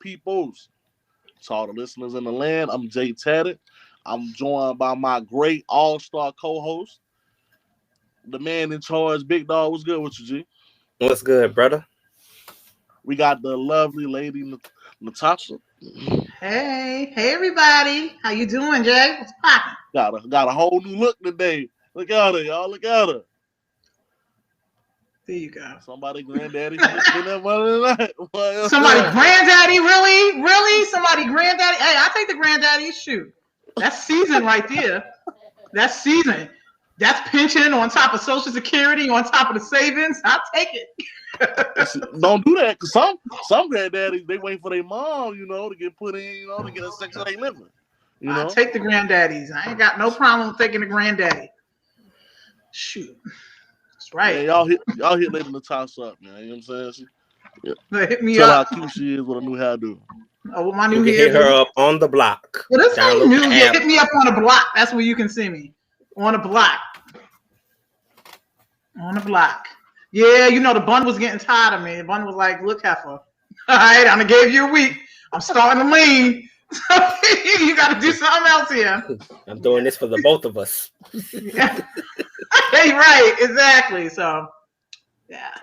peoples. To all the listeners in the land, I'm Jay Tatted. I'm joined by my great all-star co-host, the man in charge, Big Dog. What's good with you, G? What's good, brother? We got the lovely lady, Natasha. Hey everybody. How you doing, Jay? What's poppin'? Got a whole new look today. Look at her, y'all. Look at her. There you go. Somebody granddaddy spend that money tonight. Somebody granddaddy, really? Really? Somebody granddaddy? Hey, I take the granddaddy. Shoot. That's season right there. That's season. That's pension on top of Social Security, on top of the savings. I'll take it. Don't do that, because some granddaddies, they wait for their mom, to get put in, to get a Section 8 living. I'll take the granddaddies. I ain't got no problem with taking the granddaddy. Shoot. That's right. Yeah, y'all hit Lady Natasha up, man. You know what I'm saying? Hit me Tell up. how cute she is with a new hairdo. Oh, with my new You hair. can hit her up on the block. Well, this ain't Download new. the Yeah, app. hit me up on the block. That's where you can see me. On the block. On the block. Yeah, the bun was getting tired of me. The bun was like, look, heifer. All right, I'm going to give you a week. I'm starting to lean. You got to do something else here. I'm doing this for the both of us. Yeah. Hey, right, exactly. So, yeah.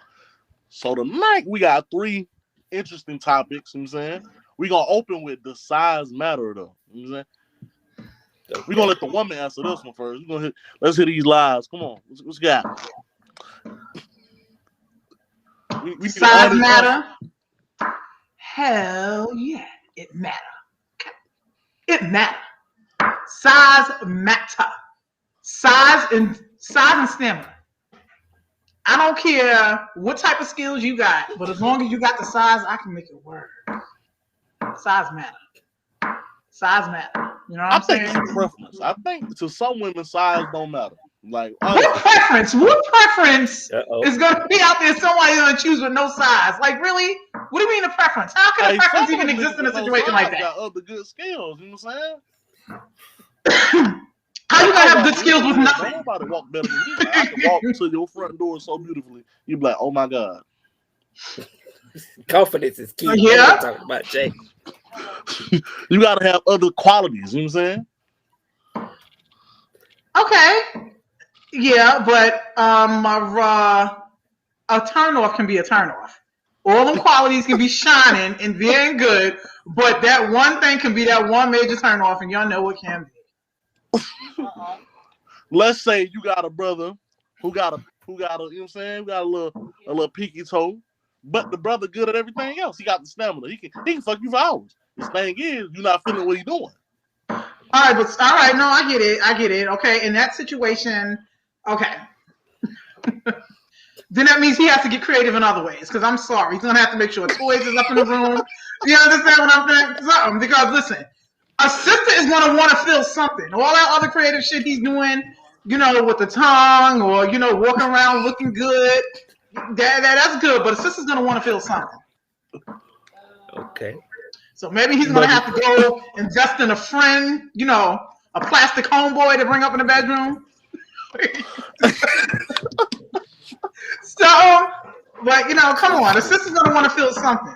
So tonight, we got 3 interesting topics, you know what I'm saying? We're going to open with the size matter, though. You know what I'm saying? We're going to let the woman answer this one first. Let's hit these lives. Come on. What's got? We Size matter? Hell yeah, it matter. It matter. Size matter. Size and stamina. I don't care what type of skills you got, but as long as you got the size, I can make it work. Size matter. Size matter. You know what I'm saying? I think it's preference. I think to some women, size don't matter. Like, What preference is going to be out there? Somebody going to choose with no size? Like, really? What do you mean a preference? How can a preference even exist in a situation like that? Got other good skills. You know what I'm saying? How you gonna have good skills with nothing? Nobody walk better than me. I can walk to your front door so beautifully. You be like, oh my god. Confidence is key. Yeah. Talking about Jay. You gotta have other qualities. You know what I'm saying? Okay. Yeah, but a turnoff can be a turnoff. All them qualities can be shining and very good, but that one thing can be that one major turnoff, and y'all know what can be. Let's say you got a brother who got a you know what I'm saying? Got a little peaky toe, but the brother good at everything else. He got the stamina. He can fuck you for hours. This thing is, you're not feeling what he's doing. All right, no, I get it. Okay, in that situation, okay. Then that means he has to get creative in other ways. Because I'm sorry, he's gonna have to make sure toys is up in the room. You understand what I'm saying? Something. Because listen, a sister is gonna want to feel something. All that other creative shit he's doing, with the tongue or walking around looking good, that's good. But a sister's gonna want to feel something. Okay. So maybe he's gonna have to go invest in a friend, a plastic homeboy to bring up in the bedroom. So, but come on, the sister's gonna want to feel something.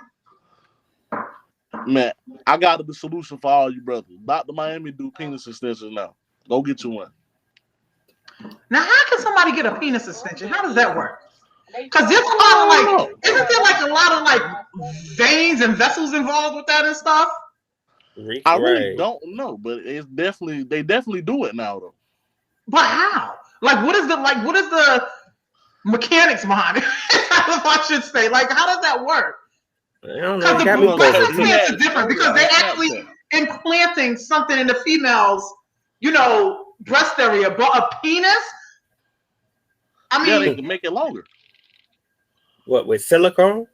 Man, I got the solution for all you brothers. Dr. Miami do penis extensions now. Go get you one. Now, how can somebody get a penis extension? How does that work? Because there's a lot of isn't there like a lot of veins and vessels involved with that and stuff? I really don't know, but they definitely do it now though. But how? What is the mechanics behind it? I should say. How does that work? I don't know. Because the breast implants are different because they're actually implanting something in the female's, breast area. But a penis? I mean, they can make it longer. What, with silicone?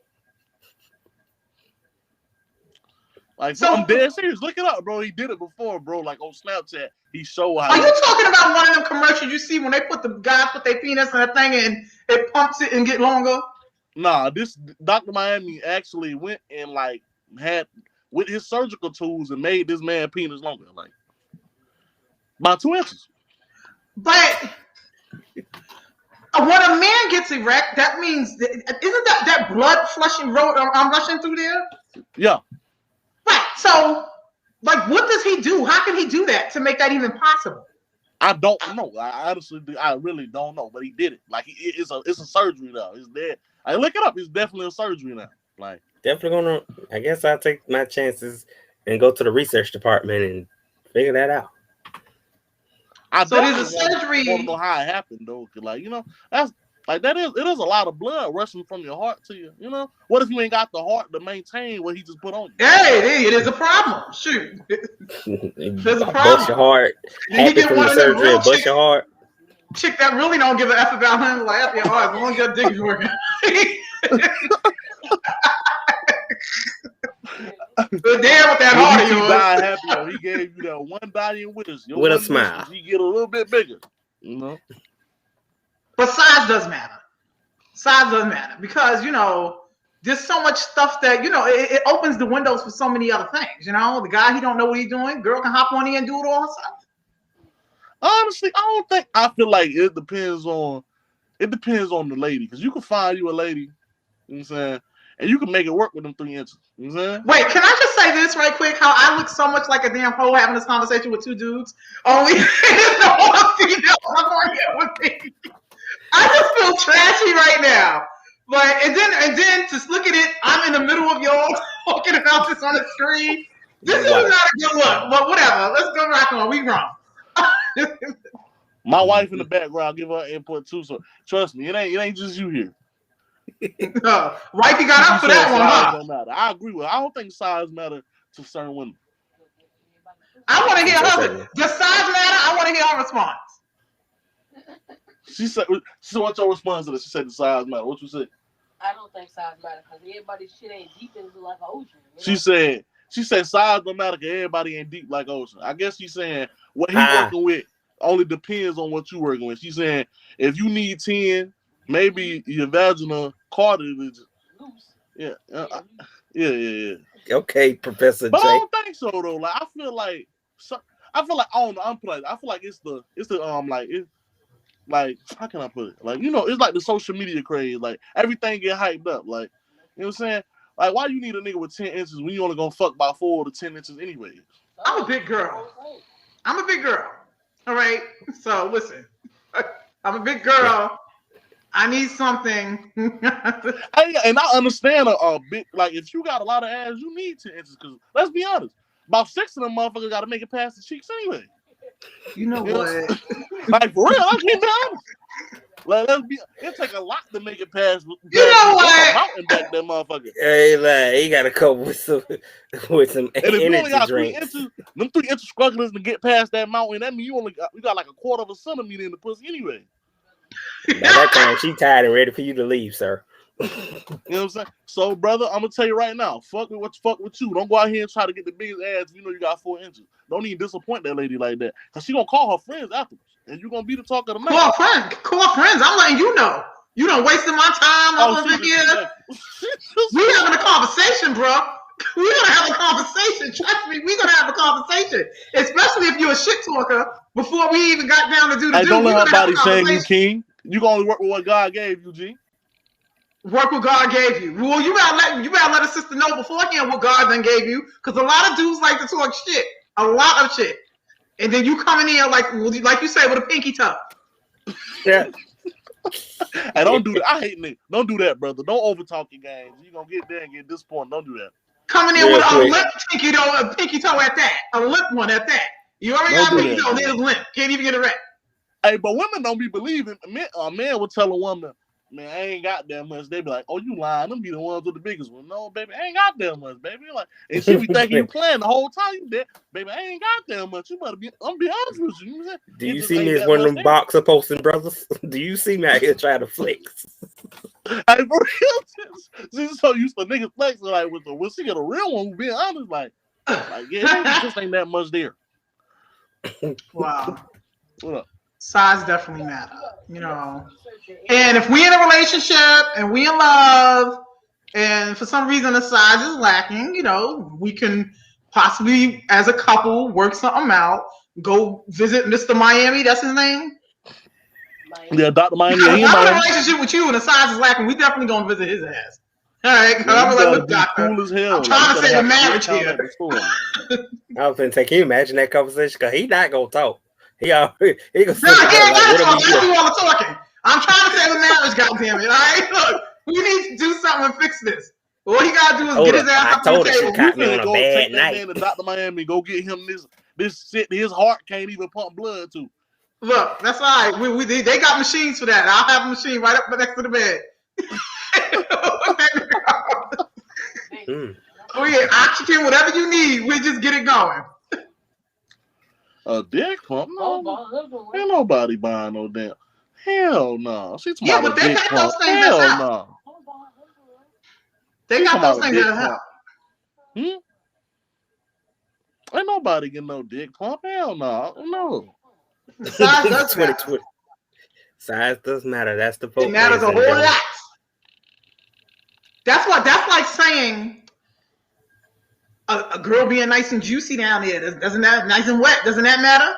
I'm dead serious. Look it up, bro. He did it before, bro. On Snapchat, he showed how. Are you talking about one of them commercials you see when they put the guys put their penis in a thing and it pumps it and get longer? Nah, this Dr. Miami actually went and had with his surgical tools and made this man penis longer, about 2 inches. But when a man gets erect, that means isn't that blood rushing through there? Yeah. So, like, what does he do? How can he do that to make that even possible? I don't know. I really don't know. But he did it. Like, it's a surgery now. It's dead. I look it up. It's definitely a surgery now. Like, definitely gonna. I guess I'll take my chances and go to the research department and figure that out. So there's a surgery. I want to know how it happened though, cause like that's like it is a lot of blood rushing from your heart to you. You know, what if you ain't got the heart to maintain what he just put on you? Hey, it is a problem. Shoot, there's a problem. Bust your heart. Happy from the surgery and bust your heart. Chick that really don't give a F about him, like F your heart, as long as your dick is working. But damn with that heart of yours. Die happy, though. He gave you that one dying witness. With a smile. He get a little bit bigger, you know. But size does matter. Size does matter because there's so much stuff that it opens the windows for so many other things. The guy he don't know what he's doing. Girl can hop on in and do it all herself. Honestly, I feel like it depends on the lady because you can find you a lady. You know what I'm saying? And you can make it work with them 3 inches. You know what I'm saying? Wait, can I just say this right quick? How I look so much like a damn hoe having this conversation with 2 dudes. Only no female on here with me. I just feel trashy right now. But and then just look at it. I'm in the middle of y'all talking about this on the screen. This is not a good look. But whatever. Let's go rock on. We wrong. My wife in the background give her input too. So trust me, it ain't just you here. Wifey got up for that one, huh? Don't matter. I agree with her. I don't think size matter to certain women. I want to hear her. Does size matter? I want to hear her response. She said, so what's your response to this? She said the size matter. What you say? I don't think size matter because everybody's shit ain't deep into like an ocean. She said size don't matter because everybody ain't deep like ocean. I guess she's saying what he's working with only depends on what you working with. She's saying if you need 10, maybe your vaginal cartilage is loose. Yeah. Okay, Professor but J. I don't think so though. Like I feel like I don't know. I feel like it's the like how can I put it? Like it's like the social media craze. Like everything get hyped up. Like you know what I'm saying? Like why you need a nigga with 10 inches when you only gonna fuck by 4 to 10 inches anyway? I'm a big girl. All right. So listen, I'm a big girl. I need something. And I understand a big, like, if you got a lot of ass, you need 10 inches. Because, let's be honest, about 6 of them motherfuckers got to make it past the cheeks anyway. You know what? Like, for real, let's be honest. Like, it take a lot to make it past. You know what? Mountain back that motherfucker. Hey, like, he got to come with some And if you only got 3 drinks. inches, them 3 inches strugglers to get past that mountain, that means you got like a quarter of a centimeter in the pussy anyway. By that time, she tired and ready for you to leave, sir. You know what I'm saying? So, brother, I'm gonna tell you right now, fuck with you. Don't go out here and try to get the biggest ass if you know you got 4 inches. Don't even disappoint that lady like that. Cause she gonna call her friends afterwards. And you're gonna be the talk of the night. Call friends. I'm letting you know. You done wasted my time over here. We having a conversation, bro. We're gonna have a conversation. Trust me, we're gonna have a conversation. Especially if you're a shit talker before we even got down to do the don't let her body shame you, King. You can only work with what God gave you, G. Work what God gave you. Well, you gotta let a sister know beforehand what God then gave you, because a lot of dudes like to talk shit, a lot of shit, and then you coming in like you say with a pinky toe. Yeah. Hey, don't do that. I hate niggas. Don't do that, brother. Don't overtalk your games. You gonna get there and get disappointed. Don't do that. Coming in with a limp pinky toe at that, a limp one at that. You already got a pinky toe, there's limp. Can't even get it right. Hey, but women don't be believing. A man will tell a woman, man, I ain't got that much. They be like, oh, you lying. Them be the ones with the biggest one. No, baby, I ain't got that much, baby. Like, and she be thinking you playing the whole time. You dead. Baby, I ain't got that much. You better be, I'm be honest with you. Do you see me as one of them boxer posting brothers? Do you see me out here trying to flex? Hey, for real, she's so used to niggas flexing. Like, when she get a real one, being honest, like yeah, just ain't that much there. Wow. What up? Size definitely matter, And if we in a relationship and we in love, and for some reason the size is lacking, we can possibly, as a couple, work something out. Go visit Mr. Miami. That's his name. Yeah, Dr. Miami. If I'm in a relationship with you and the size is lacking, we definitely gonna visit his ass. All right, Man, I'm you like, gotta look, be doctor, cool as hell. I'm trying to Like, save a marriage here. at the store, man. I was gonna say, can you imagine that conversation? Cause he not gonna talk. He gonna No, sit he there ain't like, gonna what are talk. we That's doing? do all the talking. I'm trying to save a marriage, goddammit. All right, look, we need to do something and fix this. All he gotta do is get his ass I up to the told her she table. caught me on Finna a go bad take that night. man to Dr. Miami, go get him this shit his heart can't even pump blood to. Look, that's all right. They got machines for that. I'll have a machine right up next to the bed. We get oxygen, whatever you need. We just get it going. A dick pump? No, ain't nobody buying no damn. Hell no. She's talking Yeah, about but a they dick got pump. those things that's Hell out. no. They She's got talking those about a things dick that pump. help. Ain't nobody getting no dick pump. Hell no. No. Size does matter. 2020. Size does matter. That's the It vote. matters a ladies and whole gentlemen. lot. That's like saying a girl being nice and juicy down there. Doesn't that nice and wet? Doesn't that matter?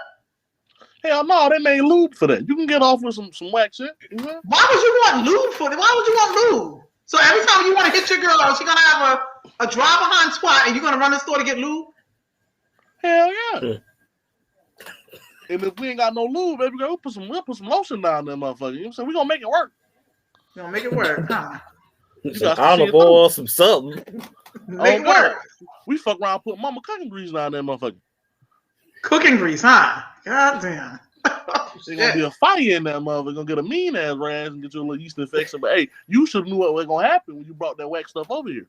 Hell no, they made lube for that. You can get off with some wax shit. Why would you want lube for it? Why would you want lube? So every time you want to hit your girl, she's gonna have a drive behind twat, and you're gonna run the store to get lube? Hell yeah. And if we ain't got no lube, baby girl, we'll put some lotion down there, motherfucker. You know what I'm saying? We gonna make it work. You gonna make it work, huh? Some olive oil, some something. Make it work. We fuck around, put mama cooking grease down there, motherfucker. Cooking grease, huh? God damn. There's gonna be a fire in that motherfucker. Gonna get a mean ass rash and get you a little yeast infection. But hey, you should have knew what was gonna happen when you brought that wax stuff over here.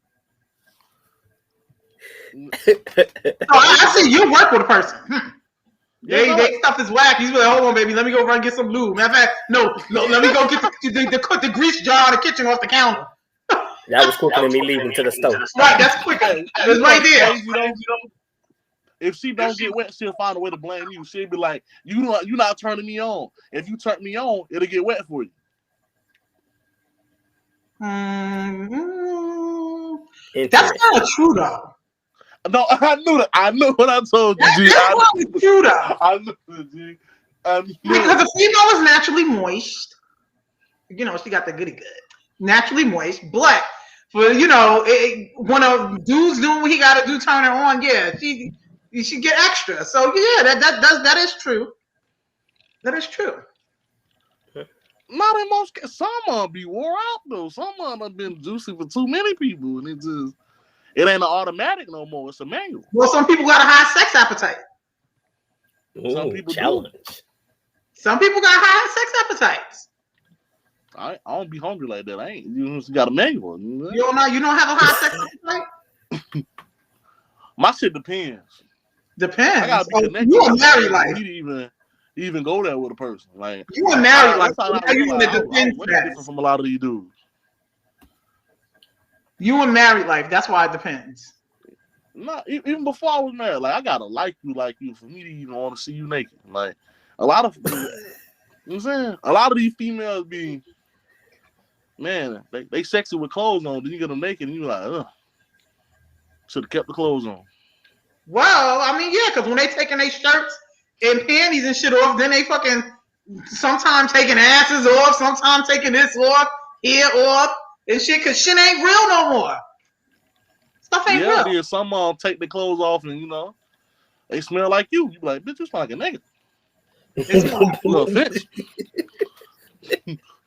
I see you work with a person. Yeah, They stuff is whack. He's like, hold on, baby, let me go run and get some lube. Matter of fact, no, let me go get the grease jar in the kitchen off the counter. That was quicker than me leaving to the stove. Right, that's quicker. It's right there. If she don't get wet, she'll find a way to blame you. She'll be like, you not turning me on. If you turn me on, it'll get wet for you. That's kind of true, though. No, I knew that. I knew what I told you, G. That's true, though. I knew it, G. Because the female is naturally moist. You know, she got the goody good. Naturally moist, but for when a dude's doing what he got to do, turn her on. Yeah, she get extra. So yeah, that is true. That is true. Not in most cases. Some of them be wore out though. Some of them have been juicy for too many people, and it ain't an automatic no more. It's a manual. Well, some people got a high sex appetite. Ooh, some people challenge. do. Some people got high sex appetites. I don't be hungry like that. I ain't. You just got a manual. You don't know. You don't have a high sex appetite. My shit depends. Depends. I gotta be connected. You a married life. You even go there with a person. Like you a married life. I was way different from a lot of these dudes. You a married life. That's why it depends. Not even before I was married. Like I gotta like you for me to even want to see you naked. Like a lot of, you know what I'm saying? A lot of these females be, man, they sexy with clothes on. Then you get them naked and you like, ugh. Should have kept the clothes on. Well, I mean, yeah, because when they taking their shirts and panties and shit off, then they fucking sometimes taking asses off, sometimes taking this off, hair off, and shit, because shit ain't real no more. Stuff ain't real. Yeah, some of them take their clothes off and, they smell like you. You be like, bitch, you smell like a nigga. No offense.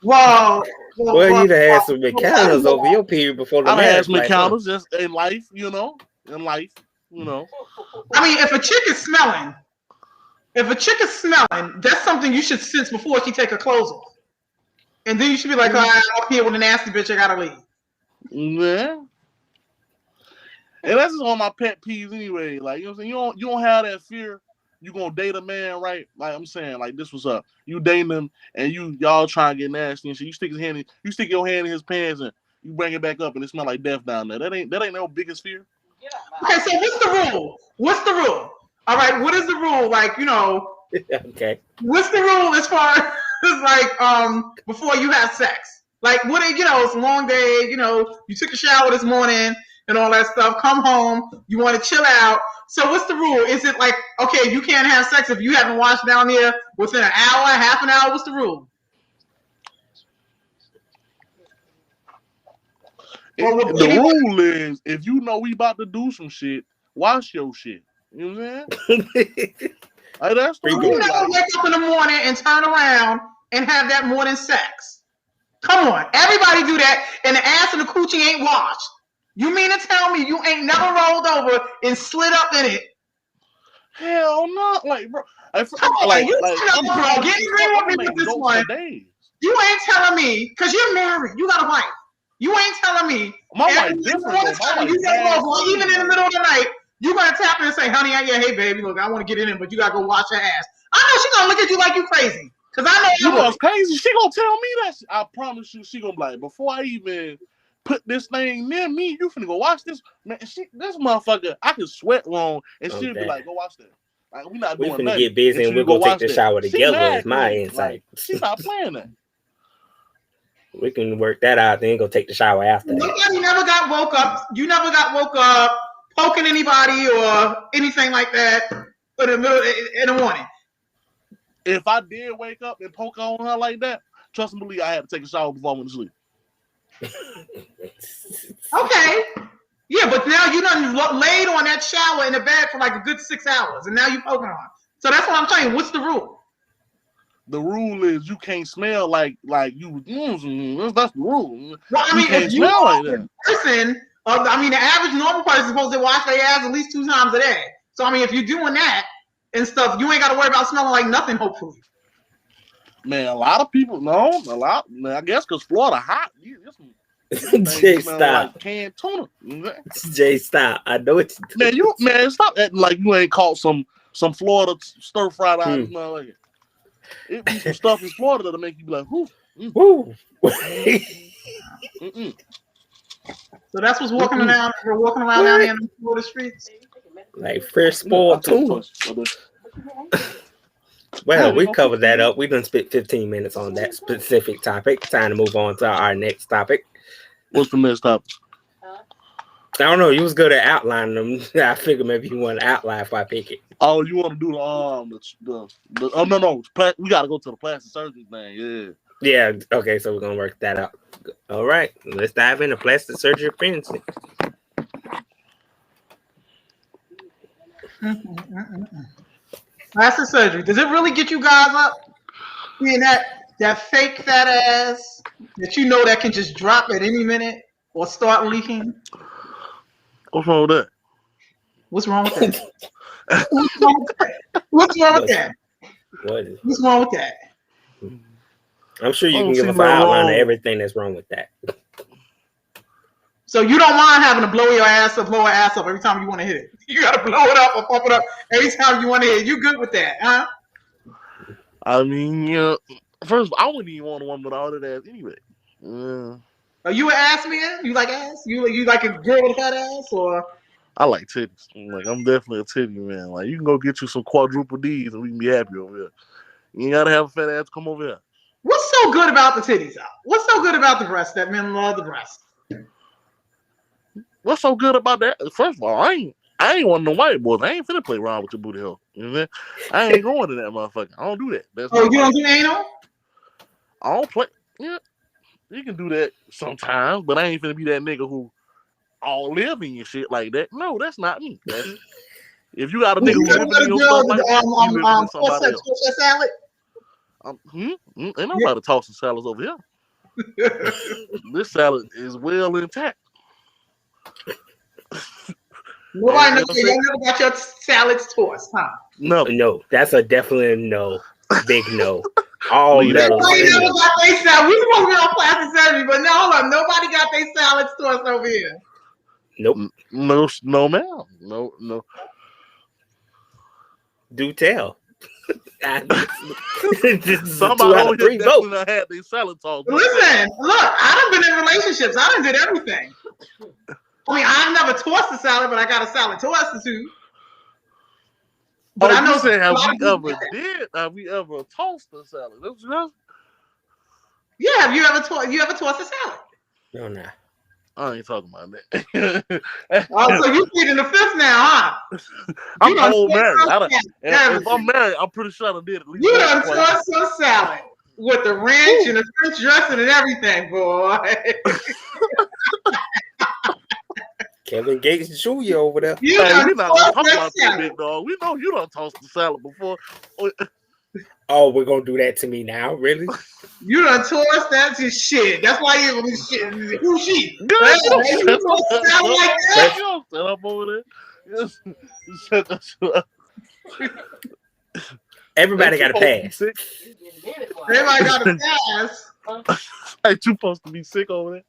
Well, you'd have had some encounters over your period before the marriage. I've had some encounters just in life, in life. I mean, if a chick is smelling, that's something you should sense before she take her clothes off. And then you should be like, I'm up here with a nasty bitch, I gotta leave. Yeah. And that's just one of my pet peeves anyway. Like, you know what I'm saying? You don't have that fear you gonna date a man, right? Like I'm saying, like this was up. You dating him and y'all trying to get nasty and shit. You stick your hand in his pants and you bring it back up and it smell like death down there. That ain't no biggest fear. Okay, so what's the rule? All right, what is the rule? Like, okay. What's the rule as far as like before you have sex? Like what it's a long day, you took a shower this morning and all that stuff, come home, you want to chill out. So what's the rule? Is it like, okay, you can't have sex if you haven't washed down there within an hour, half an hour? What's the rule? The rule is, if you know we about to do some shit, wash your shit. You know what I'm saying? Like, that's the rule. You never wake up in the morning and turn around and have that morning sex. Come on, everybody do that, and the ass and the coochie ain't washed. You mean to tell me you ain't never rolled over and slid up in it? Hell no, like bro. Get real with me with this one. You ain't telling me, because you're married, you got a wife. You ain't telling me. My wife different. Even in the middle of the night, you're gonna tap in and say, "Honey, hey baby, look, I want to get in, but you gotta go wash your ass." I know she's gonna look at you like you crazy, because I know you was crazy. She gonna tell me that. I promise you, she gonna be like, before I even put this thing near me, you finna go watch this, man. This motherfucker, I can sweat wrong, and she'll be like, "Go watch that." Like, we finna get busy and we'll go take the shower together. Is my insight. Like, she's not playing that. We can work that out, then go take the shower after that. Nobody never got woke up. You never got woke up poking anybody or anything like that in the morning. If I did wake up and poke on her like that, trust me, believe I had to take a shower before I went to sleep. Okay. Yeah, but now you done laid on that shower in the bed for like a good 6 hours, and now you poking on. So that's what I'm telling you. What's the rule? The rule is you can't smell like you. That's the rule. Well, I mean, if you are like person, the average normal person is supposed to wash their ass at least 2 times a day. So I mean, if you're doing that and stuff, you ain't got to worry about smelling like nothing. Hopefully. Man, a lot of people I guess because Florida hot. Jay, stop. Like canned tuna. Jay, stop. I know it's man, stop acting like you ain't caught some Florida stir fried eyes. Like it. It be some stuff in Florida that'll make you be like, whoo. So that's what's walking around. We're walking around down here in the Florida streets. Like fresh spoiled tuna. Well, we covered that up. We done spent 15 minutes on that specific topic. Time to move on to our next topic. What's the next topic? I don't know. You was good at outlining them. I figured maybe you want to outline if I pick it. Oh, you want to do no. We got to go to the plastic surgery thing. Yeah. Okay. So we're gonna work that out. All right. Let's dive into plastic surgery pregnancy. Plastic surgery. Does it really get you guys up? Seeing that fake fat ass that you know that can just drop at any minute or start leaking? What's wrong with that? What's wrong with that? What's wrong with that? What's wrong with that? I'm sure you can give us an outline of everything that's wrong with that. So you don't mind having to blow your ass up, blow her ass up every time you want to hit it. You got to blow it up or pump it up every time you want to hit it. You good with that, huh? I mean, first of all, I wouldn't even want a woman with all that ass anyway. Are you an ass man? You like ass? You like a girl with a fat ass, or? I like titties. Like, I'm definitely a titty man. Like, you can go get you some quadruple D's and we can be happy over here. You ain't gotta have a fat ass to come over here. What's so good about the titties? What's so good about the breast that men love the breast? What's so good about that? First of all, I ain't one of the white boys. I ain't finna play around with your booty hole. You know what I mean? I ain't going to that motherfucker. I don't do that. You don't do anal? I don't play. Yeah, you can do that sometimes, but I ain't finna be that nigga who all living and shit like that. No, that's not me. If you got a nigga who living in your stuff like that, you living in somebody else. Salad? Ain't nobody tossing salads over here. This salad is well intact. Nobody knows. You never got your salads tossed, huh? No, that's a definite no. Big no. All levels. Nobody never got their salad. We supposed to be on plastic surgery, but no, hold on. Nobody got their salads tossed over here. Nope. No, ma'am. No. Do tell. Somebody over here definitely had their salad tossed. Listen, look, I done been in relationships. I done did everything. I mean, I've never tossed a salad, but I got a salad tossed too. But I know. Have we ever tossed a salad? Yeah, have you ever tossed a salad? No, nah. I ain't talking about that. So you pleading the fifth now, huh? I'm old married. If I'm married, I'm pretty sure I did at least. You done tossed some salad with the ranch and the French dressing and everything, boy. Kevin Gates Jr. over there. You Hey, done we not gonna tossed talk that about you, salad. big dog. We know you done tossed the salad before. Oh, we're gonna do that to me now, really? You done tossed that to shit. That's why you was shit. Who she? God, Hey, you don't you shut tossed that the salad up. like that? You don't set up over there. Yes. You shut that shit up. Everybody got a pass. Everybody got a pass. Hey, you supposed to be sick over there.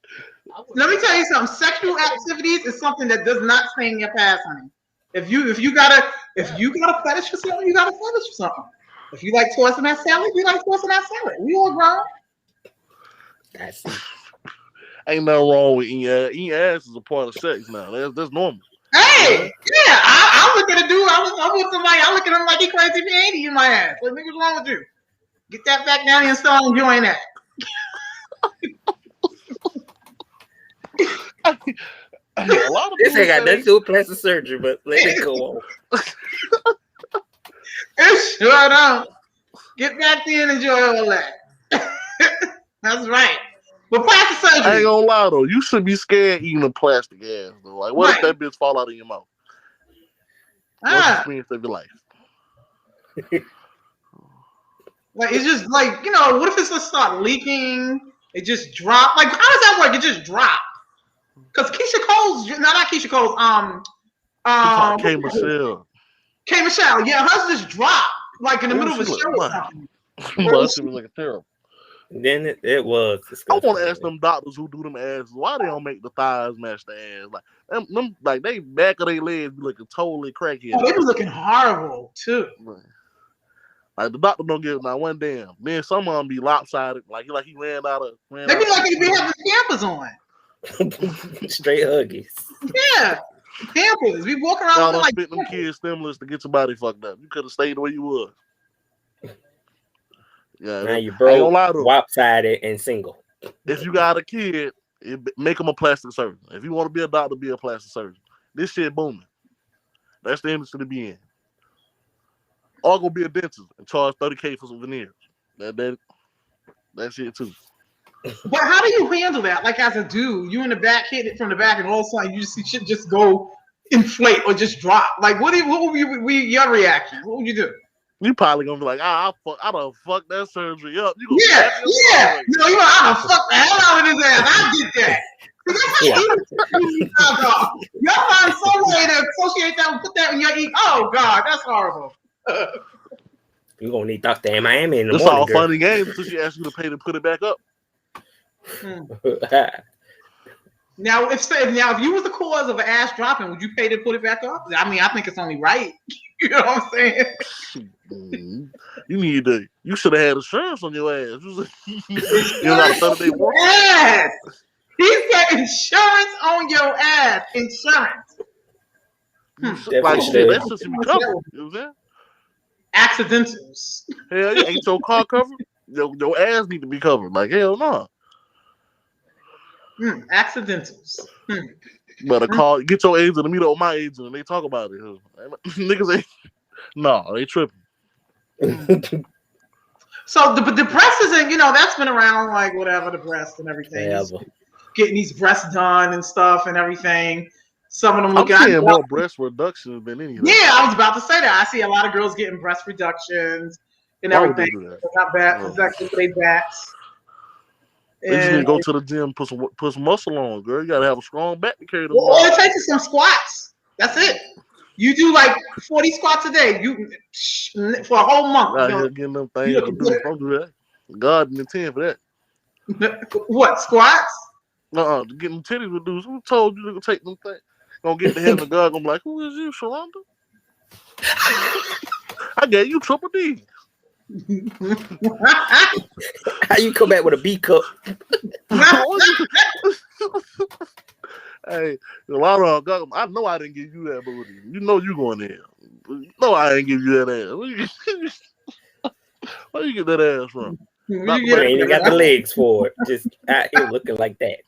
Let me tell you something. Sexual activities is something that does not stay in your past, honey. If you got a fetish for something, you got a fetish for something. If you like tossing that salad, you like tossing that salad. We all grown. That's Ain't nothing wrong with eating ass. Eating ass is a part of sex now. That's normal. Hey, yeah, I look at a dude. I'm with somebody. I look at him like he crazy if he ain't eating my ass. What nigga's wrong with you? Get that back down and start enjoying that. A lot of this people ain't got say nothing to do with plastic surgery, but let it go on. It sure don't. Get back there and enjoy all that. That's right. But plastic I ain't surgery. gonna lie though, you should be scared eating a plastic ass though. Like, what if that bitch fall out of your mouth? Worst experience of your life. Like it's just like, you know, what if it's just start leaking? It just drop. Like, how does that work? It just drop. Because Keisha Cole's not Keisha Cole's K. Michelle. K. Michelle, yeah, hers just dropped like in the middle of a She show look, or something. but she was looking terrible. Then it was I disgusting. want to ask them doctors who do them asses why they don't make the thighs match the ass. Like them like they back of their legs be looking totally crackhead. Oh, they be looking horrible too. Like the doctor don't give not one damn. Then some of them be lopsided, like he ran out of. They be like they be having Pampers on. Straight huggies. Yeah, Pampers. We walk around Y'all don't like spit them kids stimulus to get your body fucked up. You could have stayed the way you was. Yeah, Now you broke, lopsided, and single. If you got a kid, make them a plastic surgeon. If you want to be a doctor, be a plastic surgeon. This shit booming. That's the industry to be in. Or go be a dentist and charge $30K for some veneers. That's it too. But how do you handle that? Like as a dude, you in the back, hit it from the back, and all of a sudden you just see shit just go inflate or just drop. Like what would be your reaction? What would you do? You probably gonna be like, I done fucked that surgery up. You yeah. You know, I done fucked the hell out of his ass. I did that. Y'all find some way to associate that and put that in your eat. Oh God, that's horrible. You're gonna need Dr. in Miami in the morning. It's all funny games until she asks you to pay to put it back up. Now, if you was the cause of an ass dropping, would you pay to put it back up? I mean, I think it's only right. You know what I'm saying? You should have had insurance on your ass. You're not a 30-day warranty. Yes, he said insurance on your ass. Insurance. Like shit, that should be covered. You know what I'm saying? Accidentals. Hell yeah, ain't your car covered? Your ass need to be covered. Like hell no. Accidentals. Better call, get your agent to meet up with my agent and they talk about it. Niggas ain't, no, they tripping. So the breast isn't, you know, that's been around like whatever, the breast and everything. Getting these breasts done and stuff and everything. Some of them looking. I'm seeing more breast reductions than anything. Yeah, I was about to say that. I see a lot of girls getting breast reductions and everything. Not bad. Exactly for their backs. They just need to go to the gym, put some muscle on, girl. You gotta have a strong back to carry the all it takes is some squats. That's it. You do like 40 squats a day. You for a whole month. Out here getting them things to do. Don't do that. God didn't intend for that. What, squats? Getting titties reduced. Who told you to take them things? Gonna get the hand of God. Gonna be like, who is you, Shalonda? I gave you triple D. How you come back with a B cup? Hey, a lot of I know I didn't give you that booty. You know you going there. You know I ain't give you that ass. Where you get that ass from? You ain't even got the legs for it. Just out here looking like that.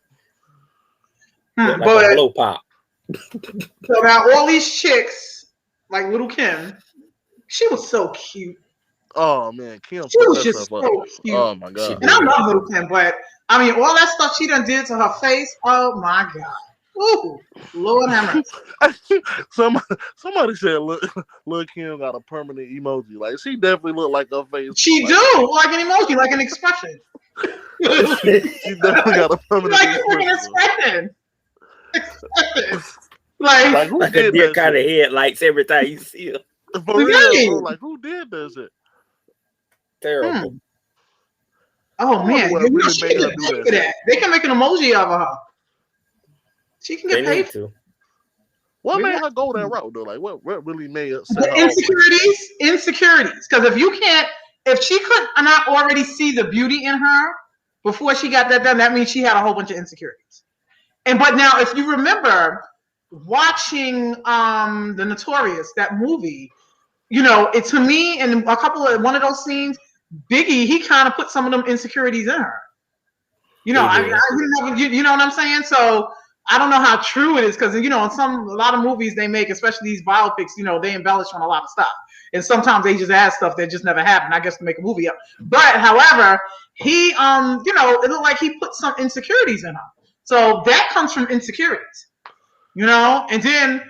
Like a blow pop. So now all these chicks, like Little Kim, she was so cute. Oh man, Kim, she was just so cute. Oh my god, and I love Little Kim, but I mean, all that stuff she done did to her face. Oh my god, Ooh, Lord have mercy. Somebody said, "Look, Kim got a permanent emoji. Like she definitely looked like her face. She like, do like an emoji, like an expression. She definitely got a permanent like a freaking expression. expression. Like who like did a deer that kind of shit? head lights every time you see her. For real, bro. Like who did that shit? Terrible. Oh man, what really she made can her get do paid that for shit. that. They can make an emoji of her. She can They get paid need for to. What Yeah. made her go that route though? Like what really made her set the her off like that? insecurities. Because if she could not already see the beauty in her before she got that done, that means she had a whole bunch of insecurities. But now, if you remember watching The Notorious, that movie, it to me in one of those scenes, Biggie, he kind of put some of them insecurities in her. You know what I'm saying? So I don't know how true it is because in a lot of movies they make, especially these biopics, they embellish on a lot of stuff, and sometimes they just add stuff that just never happened, I guess, to make a movie up. But however, he it looked like he put some insecurities in her, so that comes from insecurities, and then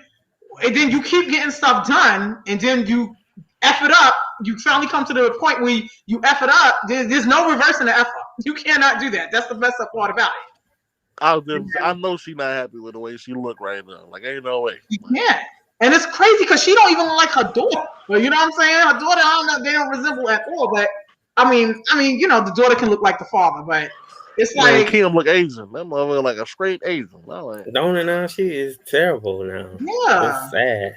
you keep getting stuff done, and then you F it up. You finally come to the point where you F it up. There's no reversing the F up. You cannot do that. That's the best part about it. I know she not happy with the way she look right now. Like ain't no way. Yeah, and it's crazy because she don't even like her daughter. But you know what I'm saying? Her daughter, I don't know, they don't resemble at all. But I mean, the daughter can look like the father, but it's like Kim look Asian. That mother like a straight Asian. Don't it now? She is terrible now. Yeah, It's sad.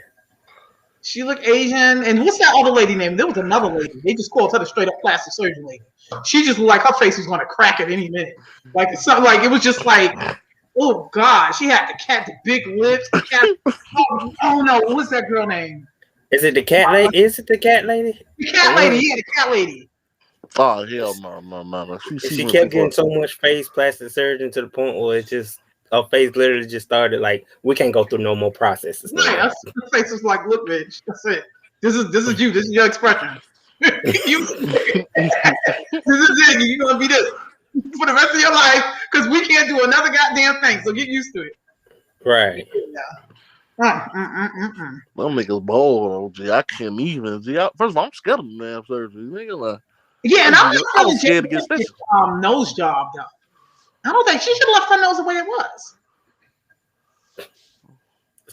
she look Asian. And what's that other lady name? There was another lady. They just called her the straight up plastic surgery lady. She just looked like her face was going to crack at any minute. Like something like it was just like, oh God, she had the big lips. The cat. Oh no, what was that girl name? Is it the cat lady? Is it the cat lady? The cat lady, yeah, the cat lady. Oh hell no. She kept getting so much face plastic surgery to the point where it just her face literally just started like we can't go through no more processes. Right, her face was like, look, bitch, that's it. This is you. This is your expression. This is it. You're gonna be this for the rest of your life because we can't do another goddamn thing. So get used to it. Right. Yeah. Them niggas bold, OG. I can't even. First of all, I'm scared of them damn surgery. Nigga, yeah, and I was scared to get stitches. Nose job though. I don't think she should have left her nose the way it was.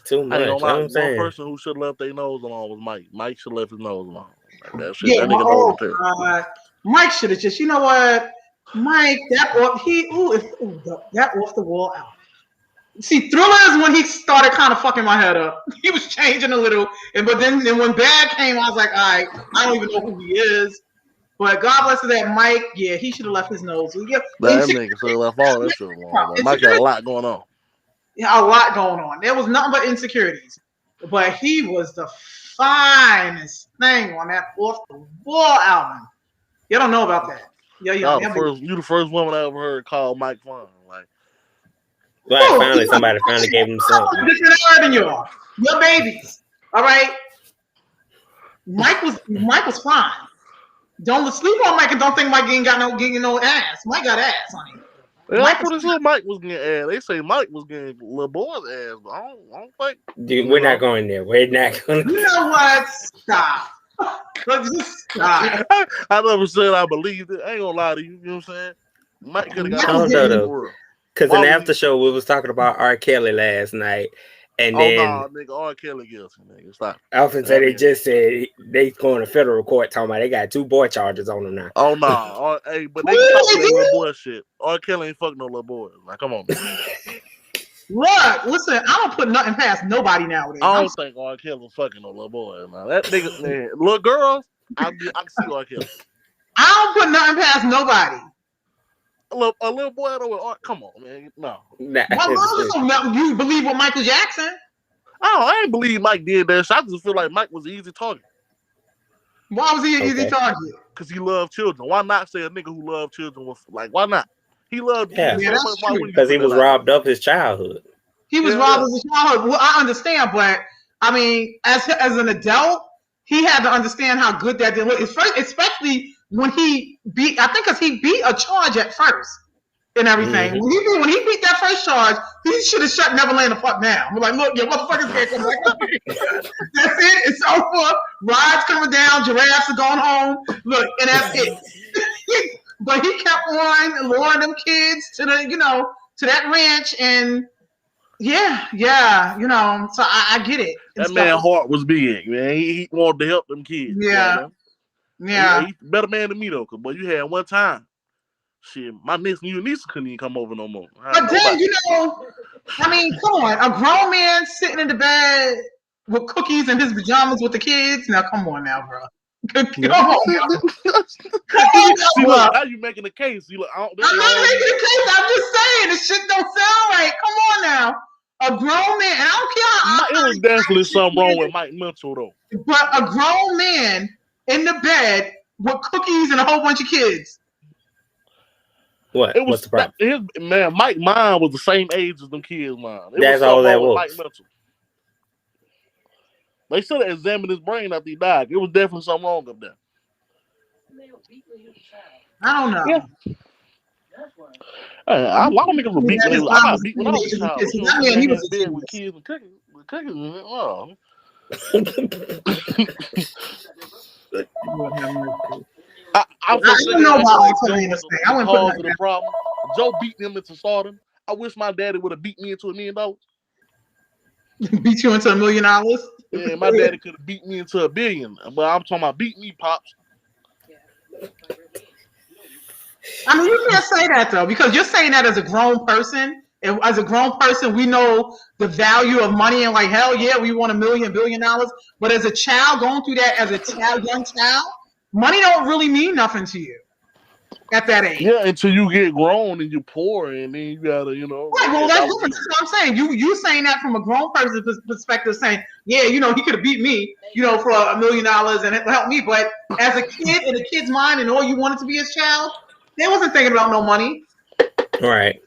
Too much. I ain't gonna lie. One person who should have left their nose alone was Mike. Mike should have left his nose alone. Like that shit. Yeah, that nigga Mike should have just. You know what, Mike? That off the wall album. See, Thriller is when he started kind of fucking my head up. He was changing a little, but then when Bad came, I was like, all right, I don't even know who he is. But God bless that Mike. Yeah, he should have left his nose. Yeah, that nigga should have left all that shit alone. Mike got a lot going on. Yeah, a lot going on. There was nothing but insecurities. But he was the finest thing on that Off the Wall album. You don't know about that. Yeah. You the first woman I ever heard call Mike fun. Like somebody finally gave him something. Different era than your babies. All right. Mike was fine. Don't sleep on Mike and don't think Mike ain't got no ass. Mike got ass, honey. Yeah, I pretty sure Mike was getting ass. They say Mike was getting little boy's ass, but I don't think. Dude, we're not going there. We're not going. You know what? Stop. Just stop. I never said I believed it. I ain't gonna lie to you. You know what I'm saying? Mike could have got no. Because in the after show, we was talking about R. Kelly last night. And then, nigga, R. Kelly guilty, nigga. Stop. Alvin said they just said they going to federal court talking about they got 2 boy charges on them now. Oh no, hey, but they talking that little boy shit. R. Kelly ain't fuck no little boys. Like, come on. Look, listen, I don't put nothing past nobody nowadays. I don't think R. Kelly fucking no little boy. Now that nigga, man, little girls, I can see R. Kelly. I don't put nothing past nobody. A little boy though, come on, man. No. You believe what Michael Jackson? I ain't believe Mike did that shit. I just feel like Mike was an easy target. Why was he an easy target? Because he loved children. Why not say a nigga who loved children was like, why not? He loved kids so much. Because he was robbed of his childhood. He was robbed of his childhood. Well, I understand, but I mean, as an adult, he had to understand how good that did look. Especially when he beat, I think because he beat a charge at first. and everything. Mm-hmm. When he beat that first charge, he should have shut Neverland the fuck down. We're like, look, your motherfuckers can't come back up here. That's it. It's over. Rides coming down. Giraffes are going home. Look, and that's it. But he kept on luring them kids to the, to that ranch, and yeah, so I get it. That man's heart was big, man. He wanted to help them kids. Yeah. He's a better man than me though, cause boy, you had one time. Shit, my niece and your niece couldn't even come over no more. But then, I mean, come on, a grown man sitting in the bed with cookies in his pajamas with the kids. Now, come on now, bro. Come on now. See, look, how you making a case? I'm not making a case. I'm just saying, this shit don't sound right. Come on now. A grown man, and I don't care how. It was definitely something wrong with Mike Mental, though. But a grown man in the bed with cookies and a whole bunch of kids. What's the problem? Mike's mind was the same age as them kids' mind. That's all that was. Mike Mental. They should have examined his brain after he died. It was definitely something wrong up there. I don't know. Yeah. A lot of niggas were beating. I got beat when I was a child. He was in bed with kids and cookies. Oh. I don't know about this thing. I wouldn't put the problem. Joe beat him into stardom. I wish my daddy would have beat me into $1 million. Beat you into $1 million? Yeah, my daddy could have beat me into $1 billion. But I'm talking about beat me, pops. I mean, you can't say that though, because you're saying that as a grown person. And as a grown person, we know the value of money, and like, hell yeah, we want $1 million, $1 billion. But as a child, going through that as a young child, money don't really mean nothing to you at that age. Yeah, until you get grown and you're poor, and then you gotta, Right, well, that's different. That's what I'm saying. You saying that from a grown person's perspective, saying, yeah, he could have beat me, for $1 million and it helped me. But as a kid, in a kid's mind, and all you wanted to be as a child, they wasn't thinking about no money. Right.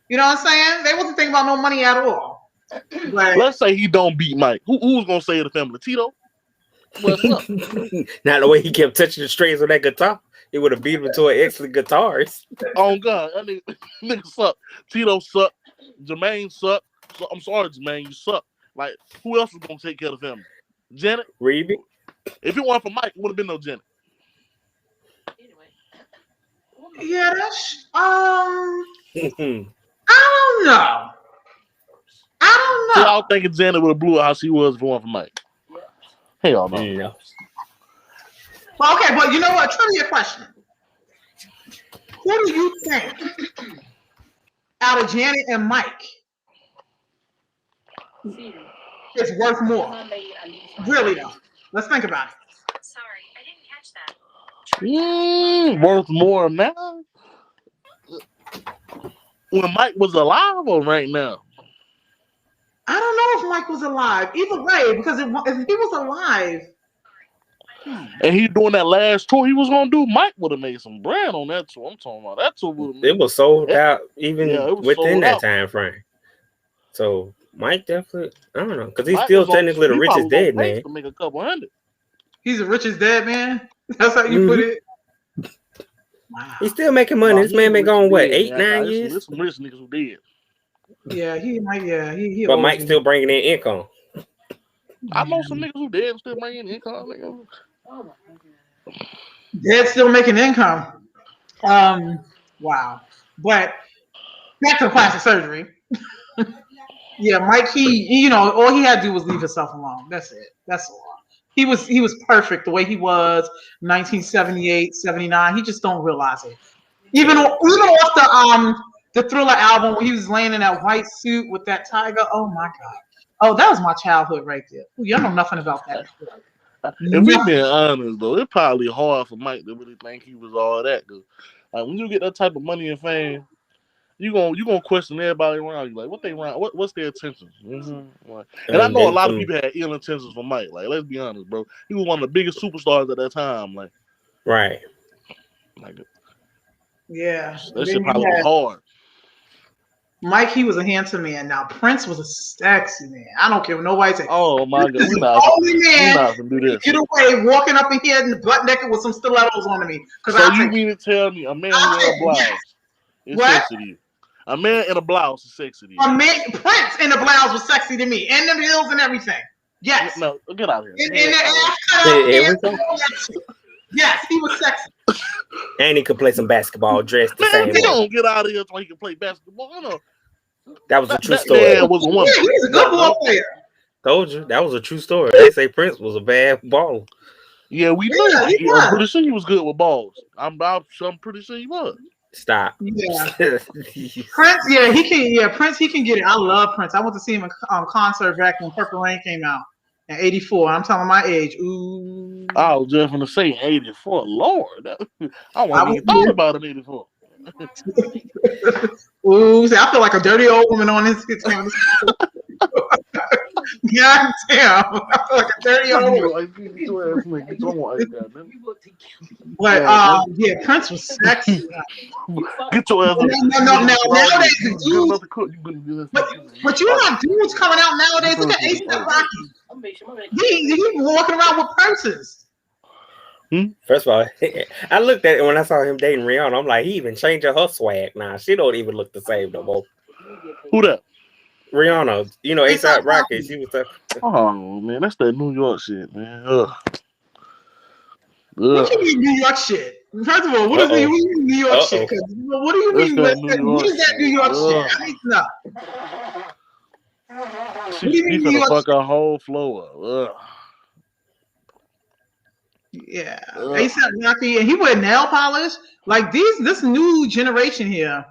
You know what I'm saying? They wasn't thinking about no money at all. But let's say he don't beat Mike. Who's gonna say the family? Tito? What's up? Not the way he kept touching the strings on that guitar. He would have beat him into an excellent guitarist. Oh God, that nigga suck. Tito suck. Jermaine suck. So, I'm sorry, Jermaine, you suck. Like, who else is gonna take care of the family? Janet? Reeby? If it weren't for Mike, it would have been no Janet. Yeah, that's I don't know. So y'all thinking Janet would have blew it how she was if it weren't for Mike? Hell no. No. Well, okay, but you know what? Trivia question. Who do you think out of Janet and Mike is worth more? Really though. Let's think about it. Sorry, I didn't catch that. Worth more now? When Mike was alive or right now? I don't know if Mike was alive. Either way, because if he was alive, and he doing that last tour he was gonna do, Mike would have made some brand on that tour. I'm talking about that tour. It was sold out even within that time frame. So Mike definitely, I don't know, because he's still technically the richest dead man. To make a couple hundred. He's the richest dead man. That's how you put it. Wow. He's still making money. This man been gone what, 8-9 years? There's some rich niggas who did. Yeah, he might. Yeah, he. But Mike's still bringing in income. I know some niggas who dead and still bringing in income. Nigga. Dead still making income. Wow. But back to plastic surgery. Yeah, Mike. He, all he had to do was leave himself alone. That's it. That's all. He was perfect the way he was. 1978, 79. He just don't realize it. Even off the Thriller album when he was laying in that white suit with that tiger. Oh my God. Oh, that was my childhood right there. Ooh, y'all know nothing about that. If we being honest though, it's probably hard for Mike to really think he was all that good. Like when you get that type of money and fame, you gonna question everybody around you. Like what they want, what's their intentions? Mm-hmm. Like, and I know a lot of people had ill intentions for Mike. Like let's be honest, bro. He was one of the biggest superstars at that time. Like, right. Like, yeah, that shit probably was hard. Mike, he was a handsome man. Now Prince was a sexy man. I don't care what nobody say. Oh my God, we're not gonna do this. Get away, walking up in here and butt naked with some stilettos on me. So you mean to tell me a man who wear blouse It's sexy to you. A man in a blouse is sexy to you. Prince in a blouse was sexy to me, and the heels and everything. Yes. No, get out of here. And the ass cut out. Yes, he was sexy. And he could play some basketball dressed the same way. He don't get out of here so he can play basketball. That was a true story. Yeah, he was a good ball player. Told you, that was a true story. They say Prince was a bad baller. Yeah, we knew. I'm pretty sure he was good with balls. I'm pretty sure he was. Stop. Yeah. Prince, yeah, he can. Yeah, Prince, he can get it. I love Prince. I went to see him in concert back when Purple Rain came out in '84. I'm telling my age. Ooh. I was just gonna say '84. Lord, I wasn't even thought about it in '84. Ooh, see, I feel like a dirty old woman on this. God damn, I feel like a dirty old woman. But yeah, Prince was sexy. Get your ass. No, nowadays the dudes. But you have dudes coming out nowadays. Look at A$AP Rocky. He walking around with purses. First of all, I looked at it when I saw him dating Rihanna. I'm like, he even changed her swag. Nah, she don't even look the same no more. Who that? Rihanna. You know, A$AP Rocky. She was oh man, that's that New York shit, man. What you mean New York shit? First of all, what is New York shit? What do you mean? What is that New York shit? I need to know. She's gonna fuck her whole floor up. Yeah, A$AP Rocky, and he wear nail polish. Like this new generation here.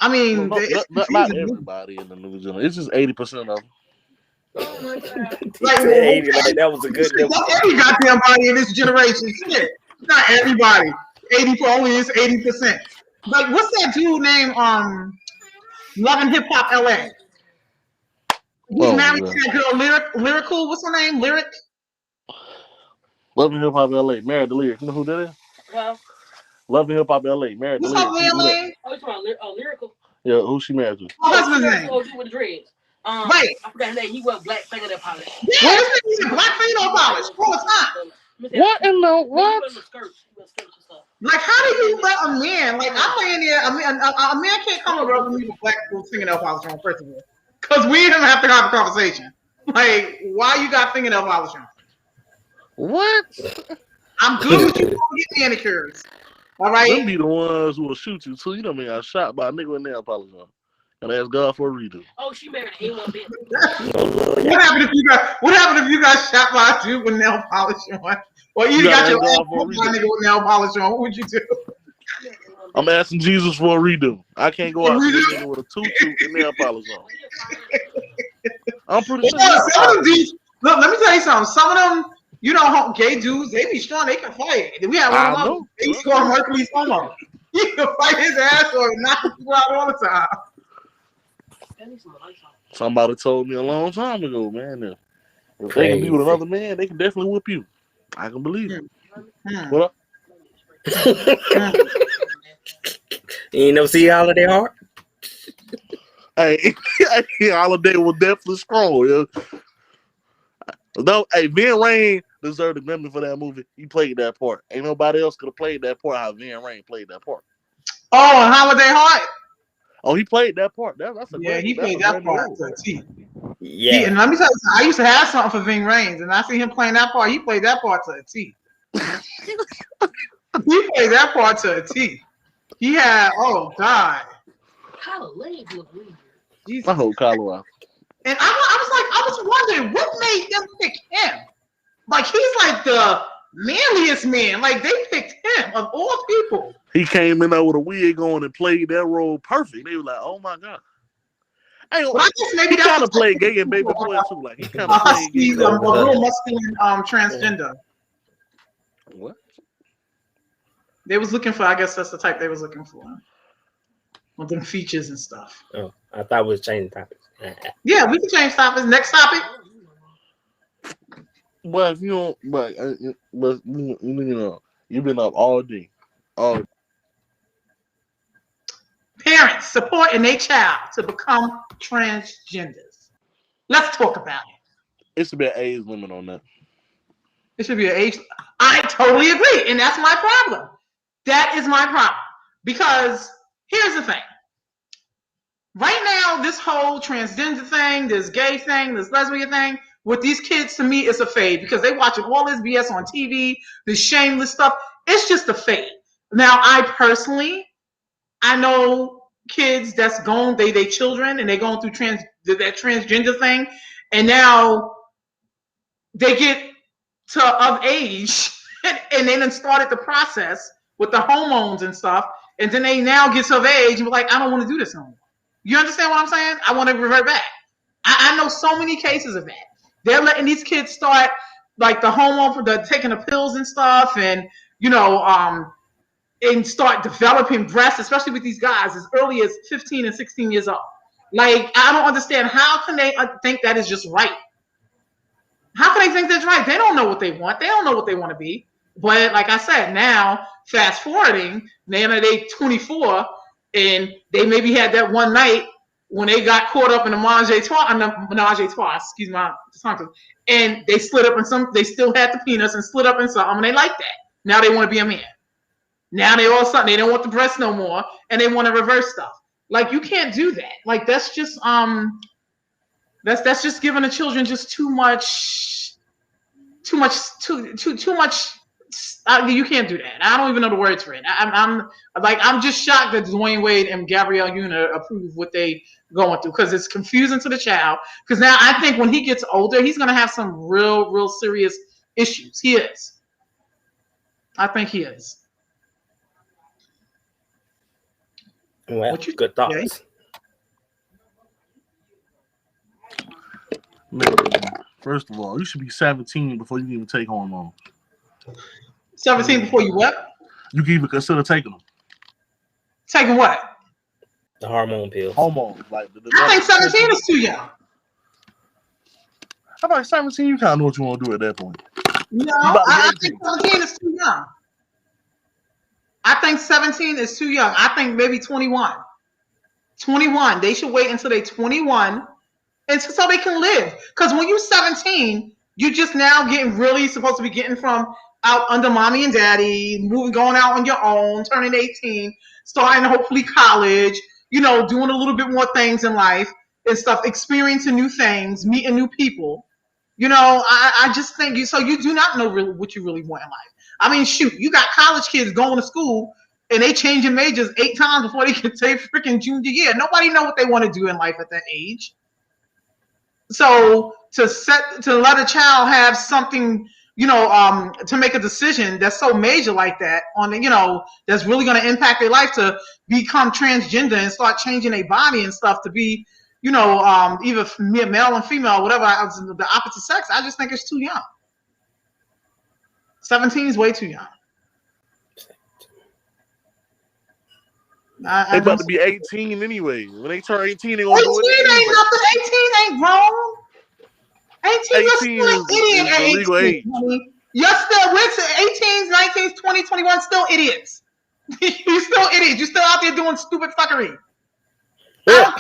I mean, not everybody in the new generation. It's just 80% of them. Like 80, like that was a good. Not every goddamn body in this generation. Shit, not everybody. 80 only is 80%. Like, what's that dude named Love and Hip Hop LA? He's married to that girl Lyrical. What's her name? Lyric. Love and Hip Hop LA, married to Lyric. You know who that is? Love and Hip Hop LA, married to Lyric. What's her name? Oh, it's about Lyrical. Yeah, who she married to? Her husband's name. Oh, with dreads. Right. I forgot his name. He wear black fingernail polish. Yeah, his name is black fingernail polish all the time. What in the what? Like, how do you let a man? Like, I'm laying there. A man can't come around with me with black fingernail polish on, first of all, because we didn't have to have a conversation. Like, why you got fingernail polish on? What? I'm good with you. Get manicures. All right. They'll be the ones who will shoot you too. You know, got shot by a nigga with nail polish on. And ask God for a redo. Oh, she married an A1 bitch. What happened if you got shot by a dude with nail polish on? Or you got your ass by a nigga with nail polish on? What would you do? I'm asking Jesus for a redo. I can't go out to a nigga with a tutu and nail polish on. I'm pretty sure. Some of these, look, let me tell you something. Some of them, you know, gay dudes, they be strong. They can fight. We have one of them. They score Hercules Homo. He can fight his ass or knock people out all the time. Somebody told me a long time ago, man, if they can be with another man, they can definitely whoop you. I can believe it. What up? You ain't never see Holiday Heart? Hey, Holiday was definitely strong. Yeah. Though, hey, Vin Rain deserved a Grammy for that movie. He played that part. Ain't nobody else could have played that part how Vin Rain played that part. Oh, and Holiday Heart. Oh, he played that part. That's a he played that part to a T. Yeah. And let me tell you something. I used to have something for Ving Rhames, and I see him playing that part. He played that part to a T. He played that part to a T. He had, oh, God. Collar legs look weird. My whole collar out. And I was wondering, what made them pick him? Like, he's like the manliest man. Like, they picked him of all people. He came in there with a wig on and played that role perfect. They were like, "Oh my god!" Hey, well, I guess maybe he kind of played gay and baby boy too. Like he kind of played gay. A real masculine transgender. What? They was looking for. I guess that's the type they was looking for. With them features and stuff. Oh, I thought we was changing topics. Yeah, we can change topics. Next topic. But if you don't, but you know, you've been up all day. Oh. Parents supporting their child to become transgenders. Let's talk about it. It should be an age limit on that. It should be an age. I totally agree, and that's my problem. That is my problem because Here's the thing. Right now, this whole transgender thing, this gay thing, this lesbian thing, with these kids, to me, it's a fade because they watching all this BS on TV, this shameless stuff. It's just a fade. Now, I know kids that's going, they children, and they're going through that transgender thing, and now they get of age, and they done started the process with the hormones and stuff, and then they now get of age and be like, I don't want to do this no more. You understand what I'm saying? I want to revert back. I know so many cases of that. They're letting these kids start like the hormone for the taking the pills and stuff, and and start developing breasts, especially with these guys as early as 15 and 16 years old. Like, I don't understand. How can they think that is just right? How can they think that's right? They don't know what they want. They don't know what they want to be. But like I said, now, fast forwarding, now they're 24, and they maybe had that one night when they got caught up in the menage a trois, excuse my tongue, and they split up in some, they still had the penis and split up in something, and they like that. Now they want to be a man. Now they all of a sudden, they don't want the breast no more, and they want to reverse stuff. Like, you can't do that. Like, that's just that's just giving the children just too much. You can't do that. I don't even know the words for it. I'm just shocked that Dwayne Wade and Gabrielle Union approve what they going through, because it's confusing to the child. Because now I think when he gets older, he's going to have some real serious issues. He is. I think he is. Well, good thoughts. Man, first of all, you should be 17 before you can even take hormones. 17 before you what? You can even consider taking them. Taking what? The hormone pills. Hormones. Like I think 17 is too young. How about 17? You kind of know what you want to do at that point. No, I think 17 is too young. I think 17 is too young. I think maybe 21. 21. They should wait until they're 21 and so they can live. Because when you're 17, you're just now really supposed to be getting from out under mommy and daddy, going out on your own, turning 18, starting hopefully college, doing a little bit more things in life and stuff, experiencing new things, meeting new people. I just think you do not know really what you really want in life. I mean, shoot, you got college kids going to school and they changing majors 8 times before they get their freaking junior year. Nobody know what they want to do in life at that age. So to let a child have something, to make a decision that's so major like that on, that's really going to impact their life, to become transgender and start changing their body and stuff to be, either male and female, whatever, the opposite sex. I just think it's too young. 17 is way too young. They about to be 18 anyway. When they turn 18, they gonna do 18 it. Ain't nothing. 18 ain't grown. 18 you're still an idiot at 18. You're still with 18s, 19s, 20s, 21, still idiots. You're still idiots. You're still out there doing stupid fuckery. Yeah.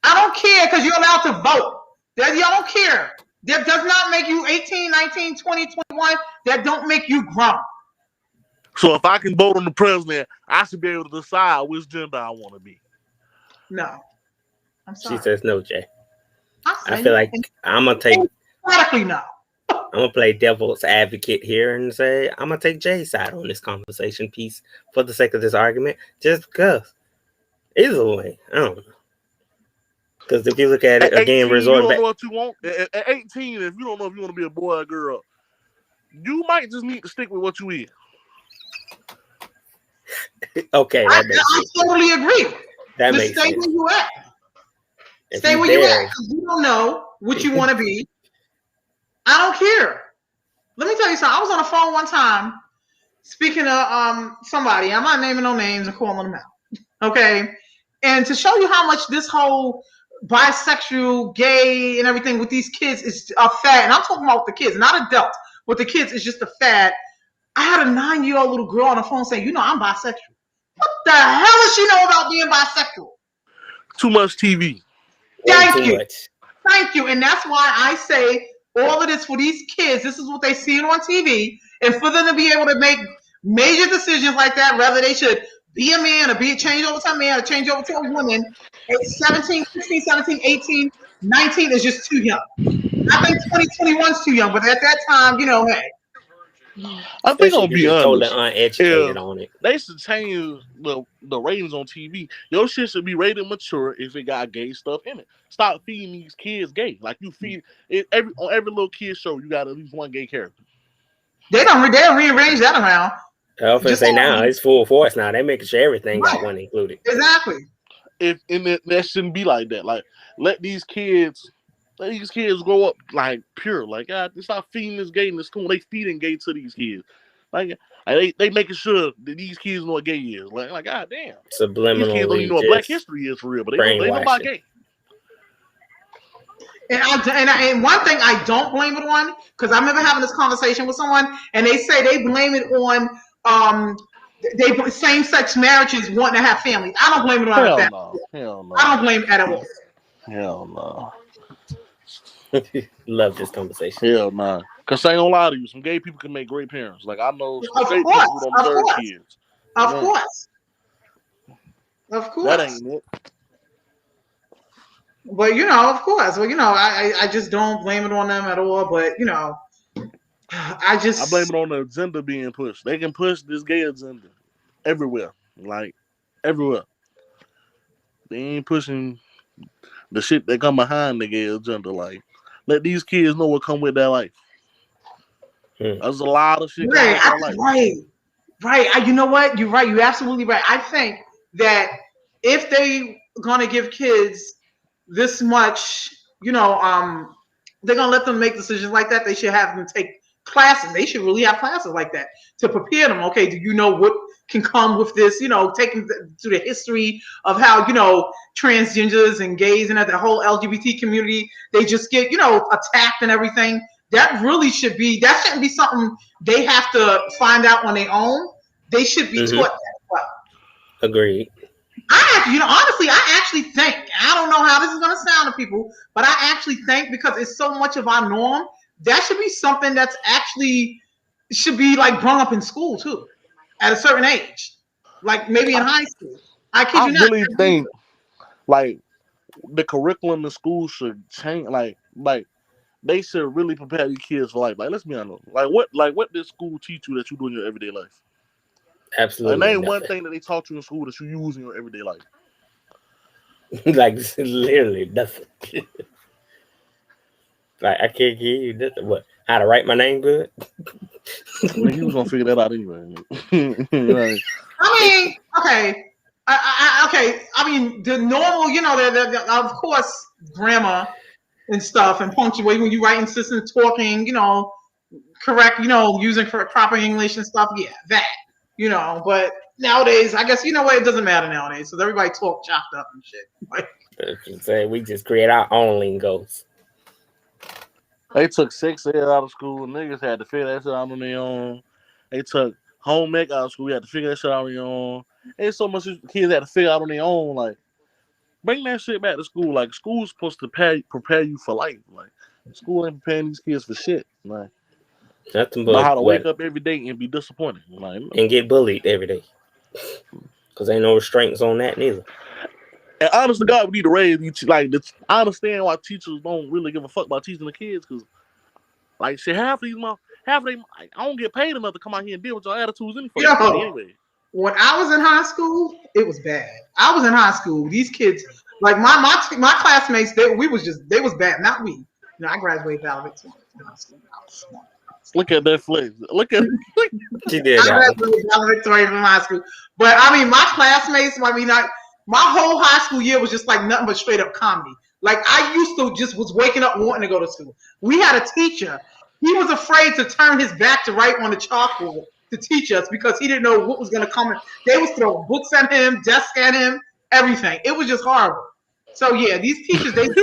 I don't care because you're allowed to vote. Y'all don't care. That does not make you 18, 19, 20, 21. That don't make you grown. So if I can vote on the president, I should be able to decide which gender I want to be. No. I'm sorry. She says no, Jay. I feel like I'm going to take... Emphatically no. I'm going to play devil's advocate here and say I'm going to take Jay's side on this conversation piece for the sake of this argument, just because. Either way, I don't know. Because if you look at it, again, 18, resort you don't back... know what you want. At 18, if you don't know if you want to be a boy or a girl, you might just need to stick with what you is. Okay, I totally agree. That makes sense. Stay where you at. Stay where you at, because you don't know what you want to be. I don't care. Let me tell you something. I was on the phone one time speaking to somebody. I'm not naming no names and calling them out. Okay? And to show you how much this whole bisexual, gay, and everything with these kids is a fad. And I'm talking about the kids, not adults. With the kids, it's just a fad. I had a 9-year-old little girl on the phone saying, I'm bisexual. What the hell does she know about being bisexual? Too much TV. Thank you. And that's why I say all of this for these kids. This is what they see on TV. And for them to be able to make major decisions like that, whether they should be a man or be a change over to a man or change over to a woman at 17, 16, 17, 18, 19 is just too young. I think 2021 is too young, but at that time, hey. I think I'll Especially if be you're just totally honest. uneducated on it. They should change the ratings on TV. Your shit should be rated mature if it got gay stuff in it. Stop feeding these kids gay. Like you feed it on every little kid show, you got at least one gay character. They'll rearrange that around. I was gonna say now it's full force now. They're making sure everything got one included. Exactly. That shouldn't be like that. Like let these kids grow up like pure. Like God, stop feeding this gay in the school. They feeding gay to these kids. Like they making sure that these kids know what gay is. Like God damn. Subliminally. These kids don't even know what Black history is for real, but they know about gay. And one thing I don't blame it on, because I remember having this conversation with someone, and they say they blame it on same-sex marriages wanting to have families. I don't blame it on that. Hell no. I don't blame it at all. Hell no. Love this conversation. Hell no. Because I ain't gonna lie to you, some gay people can make great parents. Like I know some straight people who don't deserve kids. Of course. That ain't it. But of course. Well, I just don't blame it on them at all. But I blame it on the agenda being pushed. They can push this gay agenda everywhere. Like everywhere. They ain't pushing the shit that come behind the gay agenda. Like let these kids know what come with that life. There's a lot of shit. Right. You know what? You're right. You're absolutely right. I think that if they gonna give kids this much, they're gonna let them make decisions like that. They should have them take classes. They should really have classes like that to prepare them. Okay, do you know what can come with this? Taking to the history of how transgenders and gays and the whole LGBT community, they just get attacked and everything. That really shouldn't be something they have to find out on their own. They should be taught that as well. Agreed. Honestly, I actually think, I don't know how this is going to sound to people, but I actually think because it's so much of our norm, that should be something that's actually should be like brought up in school too, at a certain age, like maybe in high school. I really think like the curriculum in school should change. Like they should really prepare these kids for life. Like let's be honest. Like what did school teach you that you do in your everyday life? Absolutely. And name one thing that they taught you in school that you use in your everyday life. Like literally nothing. Like I can't give you nothing. What? How to write my name good? Well, he was gonna figure that out anyway. Right. I mean, okay. I mean, the normal, the of course, grammar and stuff and punctuation when you write insistent talking, correct, using proper English and stuff. Yeah, that. But nowadays, I guess it doesn't matter nowadays. So everybody talk chopped up and shit. Say we just create our own lingos. They took sex ed out of school. Niggas had to figure that shit out on their own. They took home ec out of school. We had to figure that shit out on their own. Ain't so much kids had to figure out on their own. Like, bring that shit back to school. Like, school's supposed to prepare you for life. Like, school ain't preparing these kids for shit. Like, nothing but know how to wake up every day and be disappointed. Like, and get bullied every day. Because ain't no restraints on that neither. And honest to God, we need to raise these. Like, I understand why teachers don't really give a fuck about teaching the kids. Because, like, shit, half of them, I don't get paid enough to come out here and deal with your attitudes anyway. When I was in high school, it was bad. I was in high school. These kids, like my classmates, they was bad. Not me. I graduated valedictorian from high school. Look at that flex. Look at she did. I graduated valedictorian from high school. But I mean, my classmates. My whole high school year was just like nothing but straight up comedy. Like I used to just was waking up wanting to go to school. We had a teacher. He was afraid to turn his back to write on the chalkboard to teach us because he didn't know what was going to come. They was throwing books at him, desks at him, everything. It was just horrible. So yeah, these teachers, I'd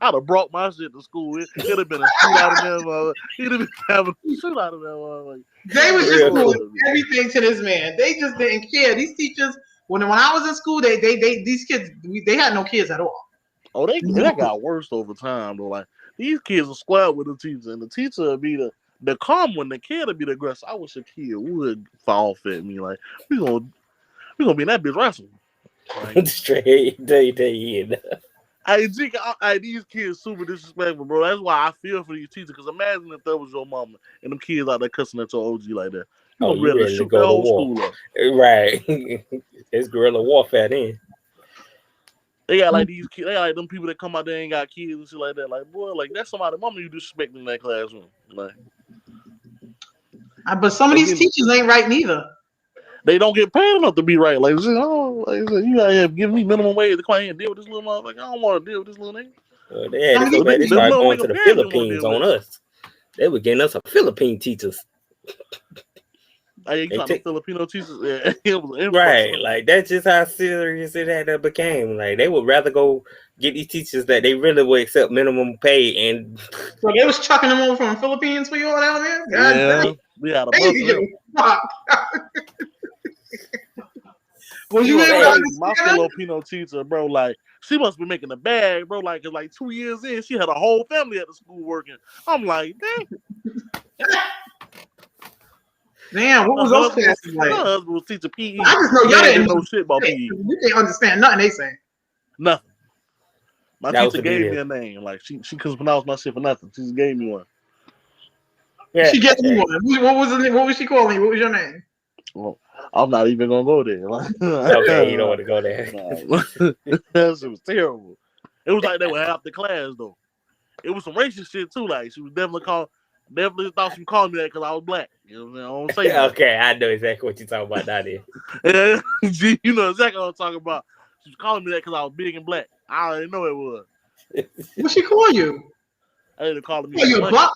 have brought my shit to school. It'd have been a shootout of them. He'd have been having a shootout of them. They was just doing everything to this man. They just didn't care. These teachers, when I was in school, these kids, they had no kids at all. Oh, that got worse over time though. Like these kids will square with the teacher, and the teacher would be the calm one. The kid would be the aggressor. I wish a kid would fall fit me. Like we gonna We gonna be in that bitch wrestling. Like, Straight day. These kids super disrespectful, bro. That's why I feel for these teachers. Because imagine if that was your mama and them kids out there cussing at your OG like that. You gonna be able to shoot the whole school up. Right. It's guerrilla warfare then. They got like these kids, they got like them people that come out there and ain't got kids and shit like that. Like, boy, like that's somebody's mama you disrespecting in that classroom. Like, but some of these teachers ain't right neither. They don't get paid enough to be right. Like, you gotta give me minimum wage to come here and deal with this little motherfucker. I don't want to deal with this little nigga. Well, they started going to the Philippines on us. They were getting us some Philippine teachers. You talking Filipino teachers? Yeah, it was right. Like that's just how serious it had became. Like they would rather go get these teachers that they really would accept minimum pay, and so they was chucking them over from the Philippines for you all down there. God we had a bunch Was you my Filipino teacher, bro? Like she must be making a bag, bro. Like, 'cause like 2 years in, she had a whole family at the school working. I'm like, dang. Damn, what was those classes like? My husband was teaching PE. I just know y'all didn't know shit about PE. You can't understand nothing they say. Nothing. My teacher gave me a name. Like she couldn't pronounce my shit for nothing. She just gave me one. Yeah. She gave me one. What was she calling you? What was your name? Well, I'm not even gonna go there. Okay, you don't want to go there. That shit was terrible. It was like they were half the class though. It was some racist shit too. Like she was definitely thought she was calling me that because I was black. You know what I'm saying? I don't say that. Okay, I know exactly what you're talking about now then. You know exactly what I'm talking about. She was calling me that because I was big and black. I already know it was. What she call you? I didn't call me. You black?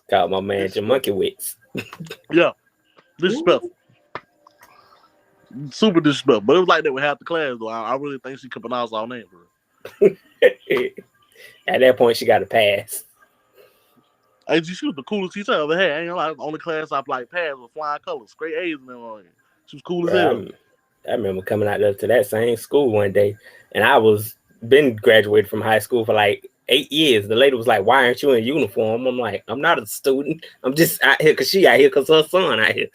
Called my man your monkey wits. Yeah. Disrespectful. Super disrespectful. But it was like that with half the class though. I really think she could pronounce our name, bro. At that point, she got a pass. She was the coolest teacher I ever had. I ain't gonna lie, the only class I passed with flying colors, straight A's and everything. She was cool as hell. I remember coming out there to that same school one day, and I was been graduated from high school for like 8 years. The lady was like, "Why aren't you in uniform?" I'm like, "I'm not a student. I'm just out here because she out here because her son out here."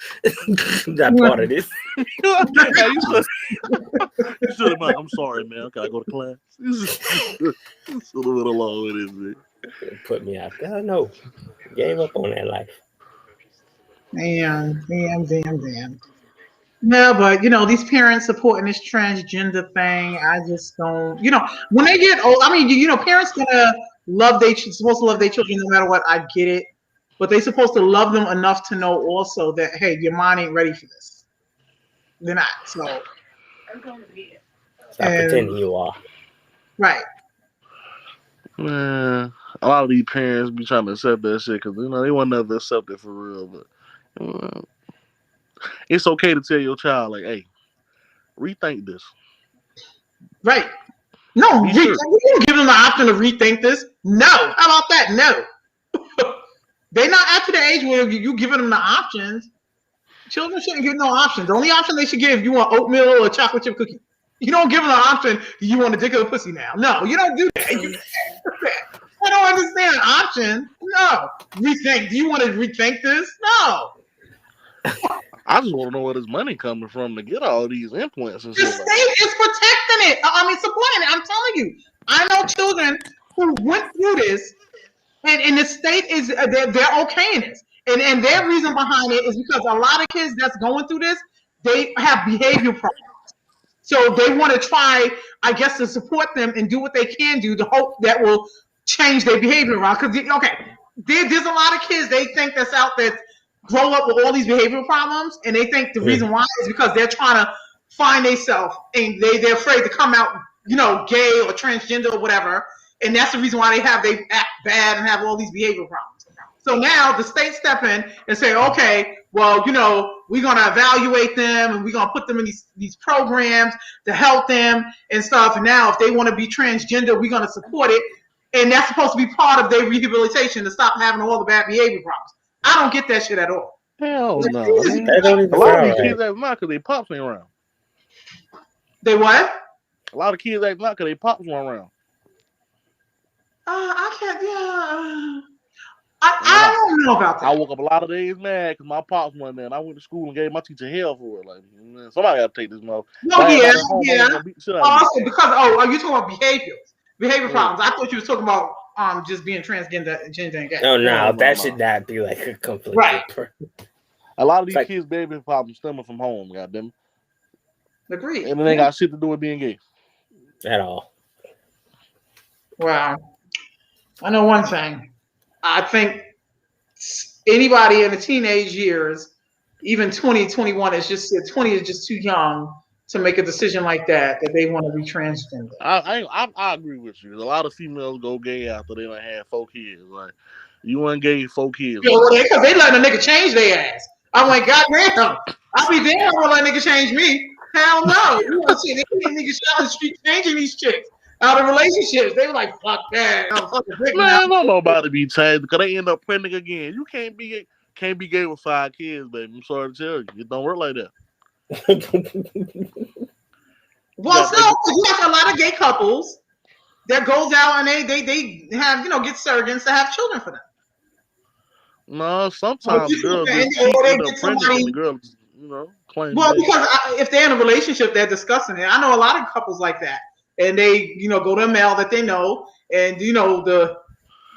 I'm not part of this. You should have. I'm sorry, man. Can I go to class? It's a little bit along with it, man. Put me out there. No, gave up on that life. Damn. No, but these parents supporting this transgender thing, I just don't. When they get old, I mean, parents gonna supposed to love their children no matter what. I get it, but they supposed to love them enough to know also that hey, your mind ain't ready for this. They're not. So stop pretending you are. Right. Man, a lot of these parents be trying to accept that shit because they want never accept it for real. But it's okay to tell your child like, "Hey, rethink this." Right. No, you don't give them the option to rethink this. No. How about that? No. They're not at the age where you giving them the options. Children shouldn't get no options. The only option they should give you want oatmeal or a chocolate chip cookie. You don't give them the option. You want a dick or a pussy now? No, you don't do that. I don't understand option. No. Rethink. Do you want to rethink this? No. I just want to know where this money coming from to get all these implants and the shit. The state is protecting it. I mean, supporting it. I'm telling you. I know children who went through this, and the state is they're okaying this. And their reason behind it is because a lot of kids that's going through this, they have behavior problems. So they want to try, I guess, to support them and do what they can do to hope that will change their behavior around. Because, there's a lot of kids they think that's out there grow up with all these behavioral problems, and they think the reason why is because they're trying to find themselves, and they're afraid to come out, gay or transgender or whatever, and that's the reason why they act bad and have all these behavioral problems. So now the state step in and say, okay, well, we're going to evaluate them and we're going to put them in these programs to help them and stuff. And now if they want to be transgender, we're going to support it. And that's supposed to be part of their rehabilitation to stop having all the bad behavior problems. I don't get that shit at all. Hell no. A lot of these kids acting out because they pops ain't around. They what? A lot of kids acting out because they pops weren't around. I can't, I don't know about that. I woke up a lot of days mad because my pops went there, and I went to school and gave my teacher hell for it. Like, man, somebody got to take this mother. No, yeah. Gonna beat the shit out of me. Also, because are you talking about behavior problems? I thought you were talking about just being transgender, gender and gay. No, that should not be like a complete right. A lot of these kids' baby problems stemming from home. Goddamn. Agreed. And it ain't got shit to do with being gay at all. Wow. I know one thing. I think anybody in the teenage years, even 20, 21, is just 20 is just too young to make a decision like that they want to be transgender. I agree with you. A lot of females go gay after they done had 4 kids. Like, you ain't gay 4 kids. Because they letting a nigga change their ass. I'm like, goddamn. I'll be damn when let a nigga change me. Hell no. You know, shit, they can't niggas out on the street changing these chicks out of relationships. They were like, fuck that. Man, I don't know about to be changed because they end up pregnant again. You can't be gay with 5 kids, baby. I'm sorry to tell you. It don't work like that. Well, so you have a lot of gay couples that goes out and they have, get surrogates to have children for them. No, sometimes girls just cheat and they're pregnant and the girls, claim. Well, because if they're in a relationship, they're discussing it. I know a lot of couples like that. And they, go to a male that they know. And, the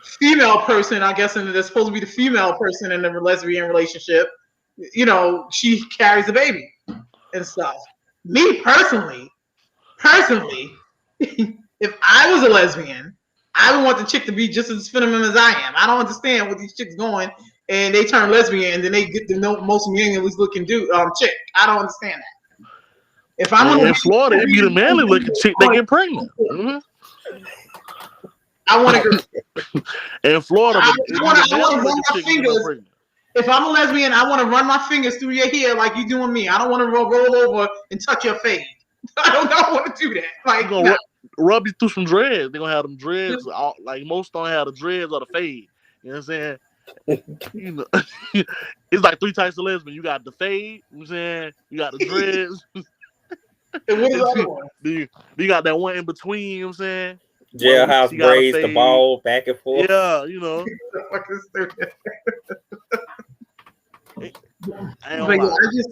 female person, I guess, and they're supposed to be the female person in the lesbian relationship, she carries the baby and stuff. Me personally, if I was a lesbian, I would want the chick to be just as feminine as I am. I don't understand what these chicks going and they turn lesbian and then they get the most manly looking chick. I don't understand that. If I'm in Florida, it'd be the manly looking chick that get pregnant. Mm-hmm. I want to. In Florida, I want to run my fingers. If I'm a lesbian, I want to run my fingers through your hair like you doing me. I don't want to roll over and touch your face. I don't want to do that. Like, rub you through some dreads. They're gonna have them dreads. Like most don't have the dreads or the fade. You know what I'm saying? It's like 3 types of lesbian. You got the fade. You know what I'm saying? You got the dreads. And what is the other one? You got that one in between. You know what I'm saying? Jailhouse braids, the ball back and forth. Yeah, I just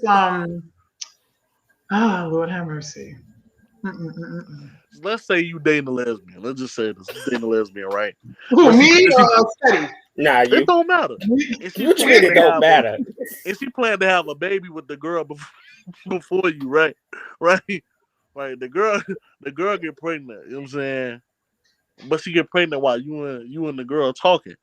oh Lord have mercy. Let's say you dating a lesbian. Let's just say this. You dating a lesbian, right? Who, me or Steady? Nah, it don't matter. It don't matter. If she planned to have a baby with the girl before you, right? Right. The girl get pregnant. You know what I'm saying? But she get pregnant while you and the girl talking.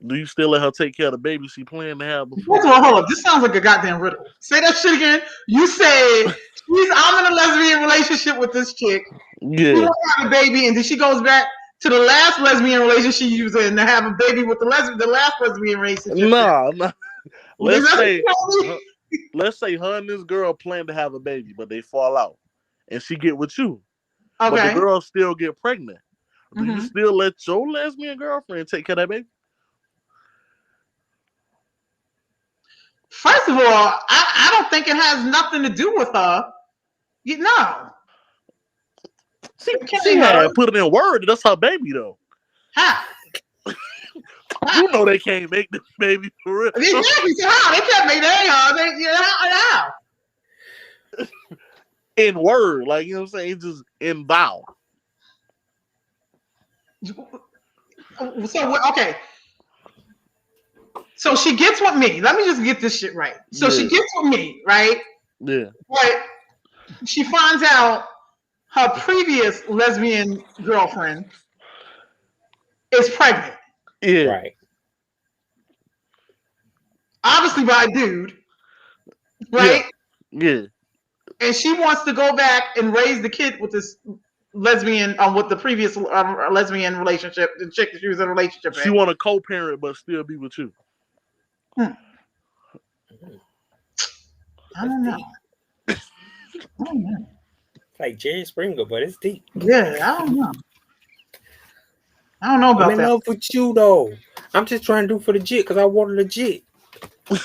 Do you still let her take care of the baby she planned to have before? First of all, hold up. This sounds like a goddamn riddle. Say that shit again. You say I'm in a lesbian relationship with this chick. Yeah. She wants to have a baby, and then she goes back to the last lesbian relationship she was in to have a baby with the last lesbian relationship. No. Let's say her and this girl plan to have a baby, but they fall out, and she get with you. Okay. But the girl still get pregnant. Do you still let your lesbian girlfriend take care of that baby? First of all, I don't think it has nothing to do with her. She had put it in word. That's her baby, though. How? You know they can't make this baby for real. Exactly. So how? They can't make that. How? In word. Like, you know what I'm saying? Just in vow. So, okay. So she gets with me. Let me just get this shit right. So she gets with me, right? Yeah. But she finds out her previous lesbian girlfriend is pregnant. Yeah. Right. Obviously by a dude. Right? Yeah. And she wants to go back and raise the kid with this lesbian, with the previous lesbian relationship, the chick she was in a relationship with. She want to co-parent but still be with you. I don't know. Like Jerry Springer, but it's deep. Yeah, I don't know. I don't know about I'm that. in love with you though. I'm just trying to do for the jit because I want legit. I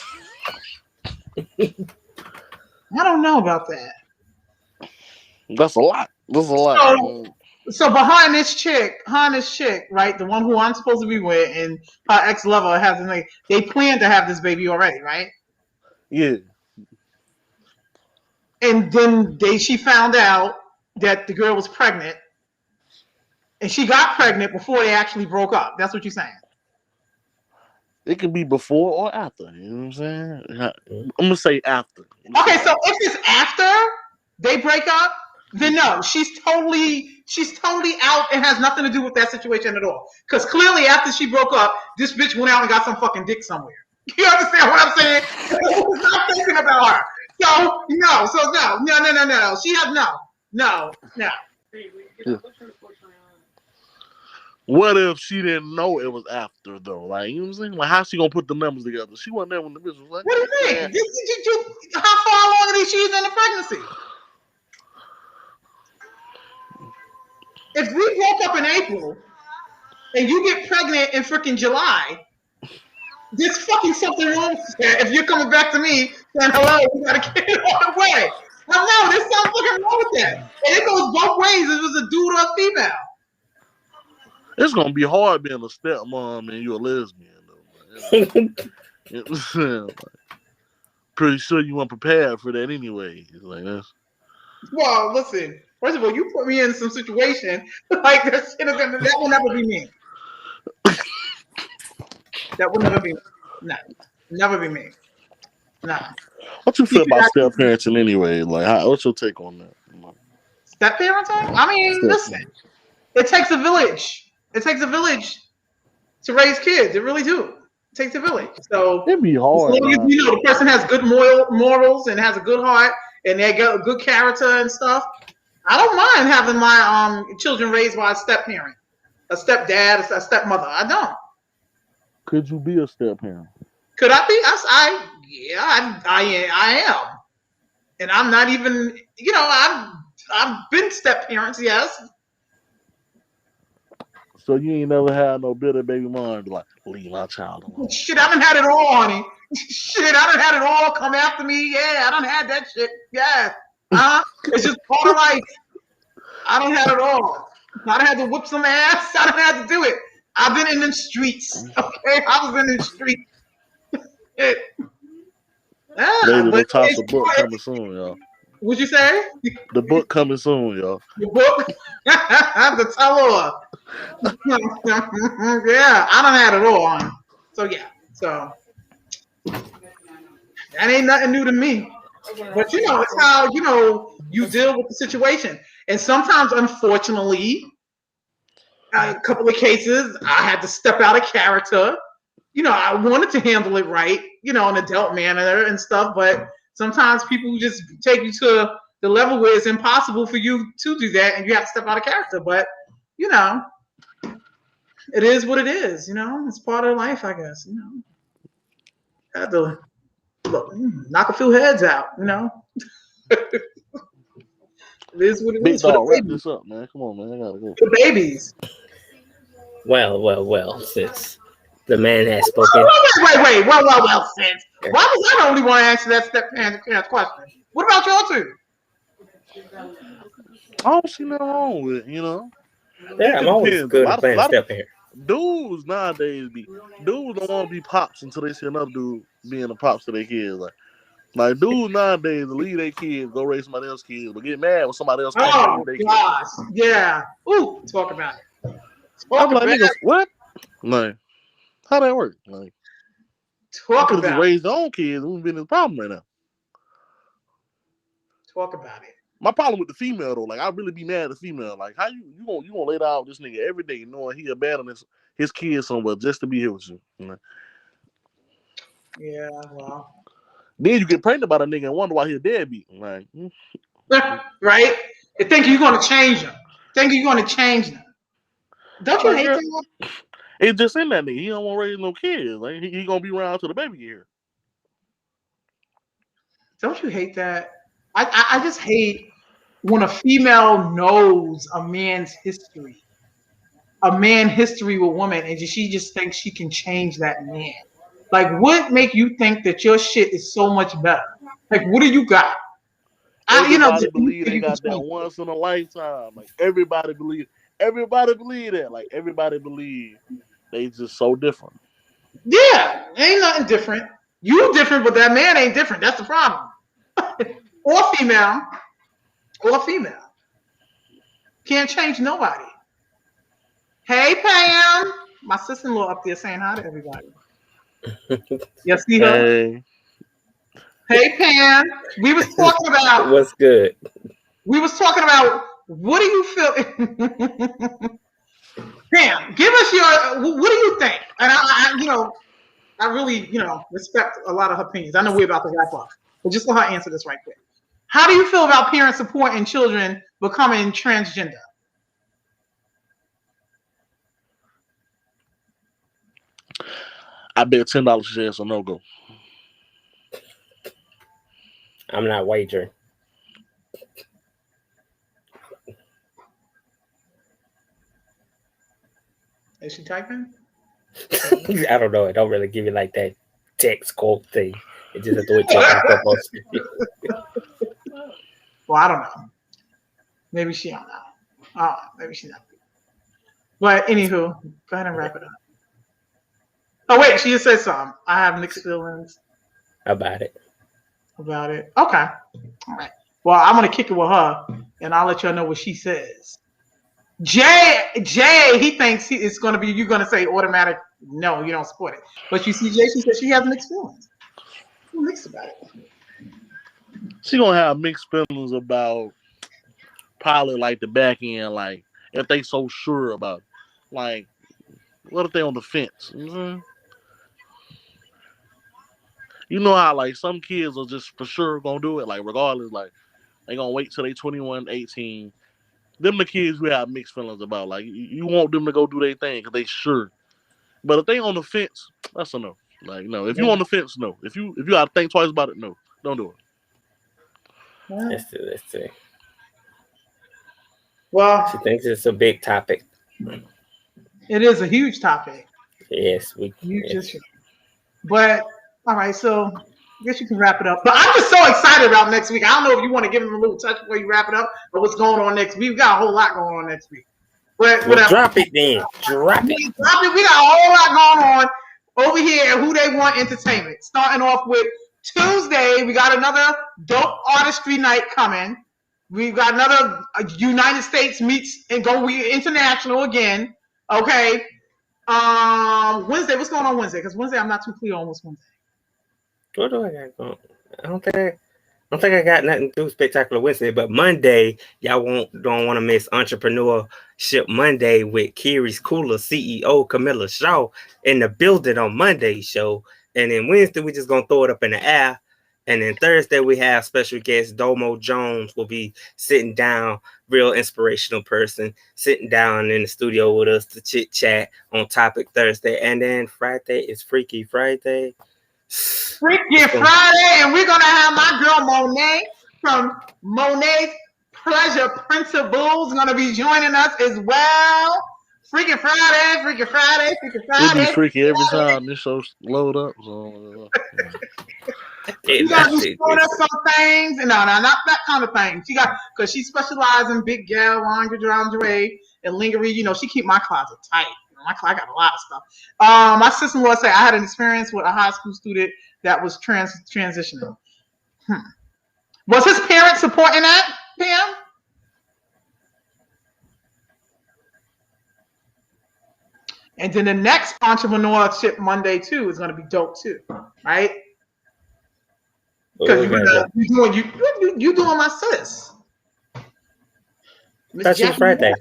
don't know about that. That's a lot. That's a lot. So behind this chick, right, the one who I'm supposed to be with, and her ex-lover has this, they plan to have this baby already, right? Yeah. And then she found out that the girl was pregnant, and she got pregnant before they actually broke up. That's what you're saying? It could be before or after. You know what I'm saying? I'm gonna say after. Okay, so if it's after they break up, then no, she's totally out and has nothing to do with that situation at all. Because clearly, after she broke up, this bitch went out and got some fucking dick somewhere. You understand what I'm saying? Stop thinking about her. So no. She has no. Yeah. What if she didn't know it was after though? Like, you know what I'm saying? Like, how's she gonna put the numbers together? She wasn't there when the bitch was like, what do you think? How far along are she in the pregnancy? If we broke up in April and you get pregnant in freaking July, there's fucking something wrong with that. If you're coming back to me saying hello, we got a kid on the way. Well, no, there's something fucking wrong with that. And it goes both ways. If it was a dude or a female. it's gonna be hard being a stepmom and you're a lesbian though. You know what I'm saying? Like, pretty sure you weren't prepared for that anyway. It's like this. Well, listen. First of all, you put me in some situation like that. That will never be me. That will never be me. No, never be me. No. What you feel about step parenting anyway? Like, what's your take on that? Step parenting? I mean, listen. It takes a village. It takes a village to raise kids. It really do. It takes a village. So it'd be hard. As long as you know the person has good morals and has a good heart and they got a good character and stuff, I don't mind having my children raised by a step parent, a stepdad, a stepmother. I don't. Could you be a step parent? Could I be? I am, and I'm not even. You know, I've been step parents. Yes. So you ain't never had no bitter baby mom be like, leave my child alone. Shit, I done had it all, honey. Shit, I done had it all come after me. Yeah, I done had that shit. Yeah. It's just part of life. I done had it all. I done had to whip some ass. I done had to do it. I've been in them streets. Okay, I was in them streets. Lady, the Tasha book coming soon, y'all. What'd you say? The book coming soon, y'all. The book? The tell-all. Yeah, I done had it all on. So yeah, so that ain't nothing new to me. But you know, it's how you deal with the situation. And sometimes, unfortunately, a couple of cases, I had to step out of character. You know, I wanted to handle it right, in an adult manner and stuff, but sometimes people just take you to the level where it's impossible for you to do that and you have to step out of character. But, it is what it is, it's part of life, I guess, I had to knock a few heads out, It is what it Big is. dog, wrap this up, man. Come on, man. I gotta go. The babies. Well, sis. The man has spoken. Wait. Well, sis. Why was I the only one to answer that step parent question? What about y'all two? I don't see nothing wrong with it, Yeah, I'm always good at playing step parent. Dudes nowadays dudes don't want to be pops until they see another dude being a pops to their kids. Like dudes nowadays leave their kids, go raise somebody else's kids, but get mad when somebody else comes with their kids. Yeah. Ooh, talk about it. I'm like, niggas, what? Like, how that work? Like, talk about it. Raise their own kids, wouldn't be the problem right now. Talk about it. My problem with the female though, like I really be mad at the female. Like, how you gonna lay down with this nigga every day knowing he abandoned his kids somewhere just to be here with you? Yeah, well. Then you get pregnant by a nigga and wonder why he's deadbeat. Like, right? They think you're gonna change them. Think you're gonna change them. Don't you hate that? It's just in that nigga. He don't want to raise no kids. Like he gonna be around till the baby get here. Don't you hate that? I just hate when a female knows a man's history with women, and she just thinks she can change that man. Like, what make you think that your shit is so much better? Like, what do you got? Everybody believe they got that once in a lifetime. Like everybody believe everybody believe that. Like everybody believe they just so different. Yeah, ain't nothing different. You different, but that man ain't different. That's the problem. Or female. Can't change nobody. Hey, Pam. My sister-in-law up there saying hi to everybody. You see her? Hey, Pam. We was talking about... What's good? We was talking about, what do you feel... Pam, give us your... What do you think? And I really, respect a lot of her opinions. I know we're about to wrap up. But just let her answer this right quick. How do you feel about parents supporting children becoming transgender? I bet $10 yes or no go. I'm not wagering. Is she typing? I don't know. It don't really give you like that text quote thing. It just do it check up on screen. Well, I don't know. Maybe she don't know. Maybe she's not. But anywho, go ahead and wrap it up. Oh wait, she just said something. I have mixed feelings About it. Okay. All right. Well, I'm gonna kick it with her, and I'll let y'all know what she says. Jay, he thinks it's gonna be. You're gonna say automatic. No, you don't support it. But you see, Jay, she said she has mixed feelings. Who mixed about it? She gonna have mixed feelings about probably like the back end, like if they so sure about it. Like, what if they on the fence? Mm-hmm. You know how like some kids are just for sure gonna do it, like regardless, like they gonna wait till they 21, 18. Them the kids we have mixed feelings about. Like you want them to go do their thing because they sure. But if they on the fence, that's a no. Like no, if you on the fence, no. If you gotta think twice about it, no, don't do it. Let's see. Well, She thinks it's a big topic. It is a huge topic. Yes, But all right, so I guess you can wrap it up. But I'm just so excited about next week. I don't know if you want to give them a little touch before you wrap it up, or what's going on next week. We got a whole lot going on next week. But drop it then. Drop it. We got a whole lot going on over here at Who They Want Entertainment. Starting off with Tuesday, we got another dope artistry night coming. We've got another United States meets and go international again. Okay. Wednesday, what's going on Wednesday? Because Wednesday, I'm not too clear on what's Wednesday. What do I got going? I don't think I got nothing to do spectacular Wednesday, but Monday, y'all don't want to miss Entrepreneurship Monday with Kiri's Cooler CEO Camilla Shaw in the building on Monday's show. And then Wednesday, we just gonna throw it up in the air. And then Thursday, we have special guest Domo Jones will be sitting down, real inspirational person, sitting down in the studio with us to chit chat on topic Thursday. And then Friday is Freaky Friday. Freaky Friday, and we're gonna have my girl Monet from Monet's Pleasure Principles gonna be joining us as well. Freaky Friday. It'll be freaky every time this show load up. So, you gotta be showing us some things. No, not that kind of thing. Because she specializes in big gal lingerie and lingerie. She keep my closet tight. I got a lot of stuff. My sister-in-law said I had an experience with a high school student that was transitioning. Was his parents supporting that, Pam? And then the next Entrepreneurship Monday too is going to be dope too, right? Because you doing my sis. That's Friday.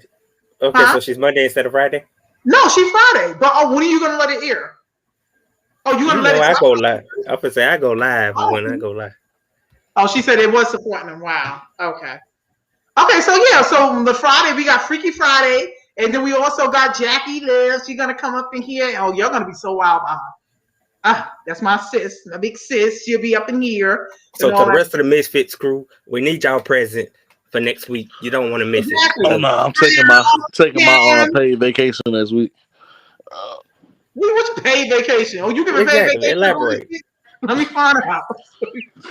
Okay, so she's Monday instead of Friday. No, she's Friday. But when are you gonna let it air? Oh, you gonna let it? I go live. I would say I go live when I go live. Oh, she said it was supporting them. Wow. Okay. So yeah. So the Friday we got Freaky Friday, and then we also got Jackie Liv. She's gonna come up in here. Oh, you're gonna be so wild about her. That's my sis, my big sis. She'll be up in here. So to the rest of the MiSfItS crew, we need y'all present for next week. You don't want to miss it. Oh no, I'm taking my paid vacation next week. What's paid vacation? Oh, you giving paid vacation? Elaborate. Let me find out.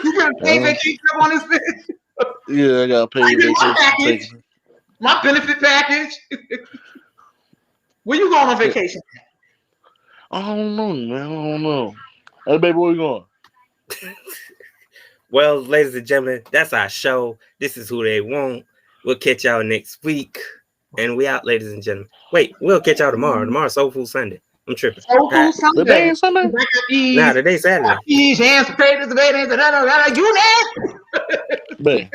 You giving paid vacation on this bitch? Yeah, I got paid vacation. My benefit package. Where you going on vacation? I don't know, man. I don't know. Hey, baby, where you going? Well, ladies and gentlemen, that's our show. This is Who They Want. We'll catch y'all next week. And we out, ladies and gentlemen. Wait, we'll catch y'all tomorrow. Tomorrow's Soul Food Sunday. I'm tripping. Soul Food Sunday. Today ain't Sunday? Nah, today's Saturday. Peas, yams, potatoes, tomatoes, and you next. Babe.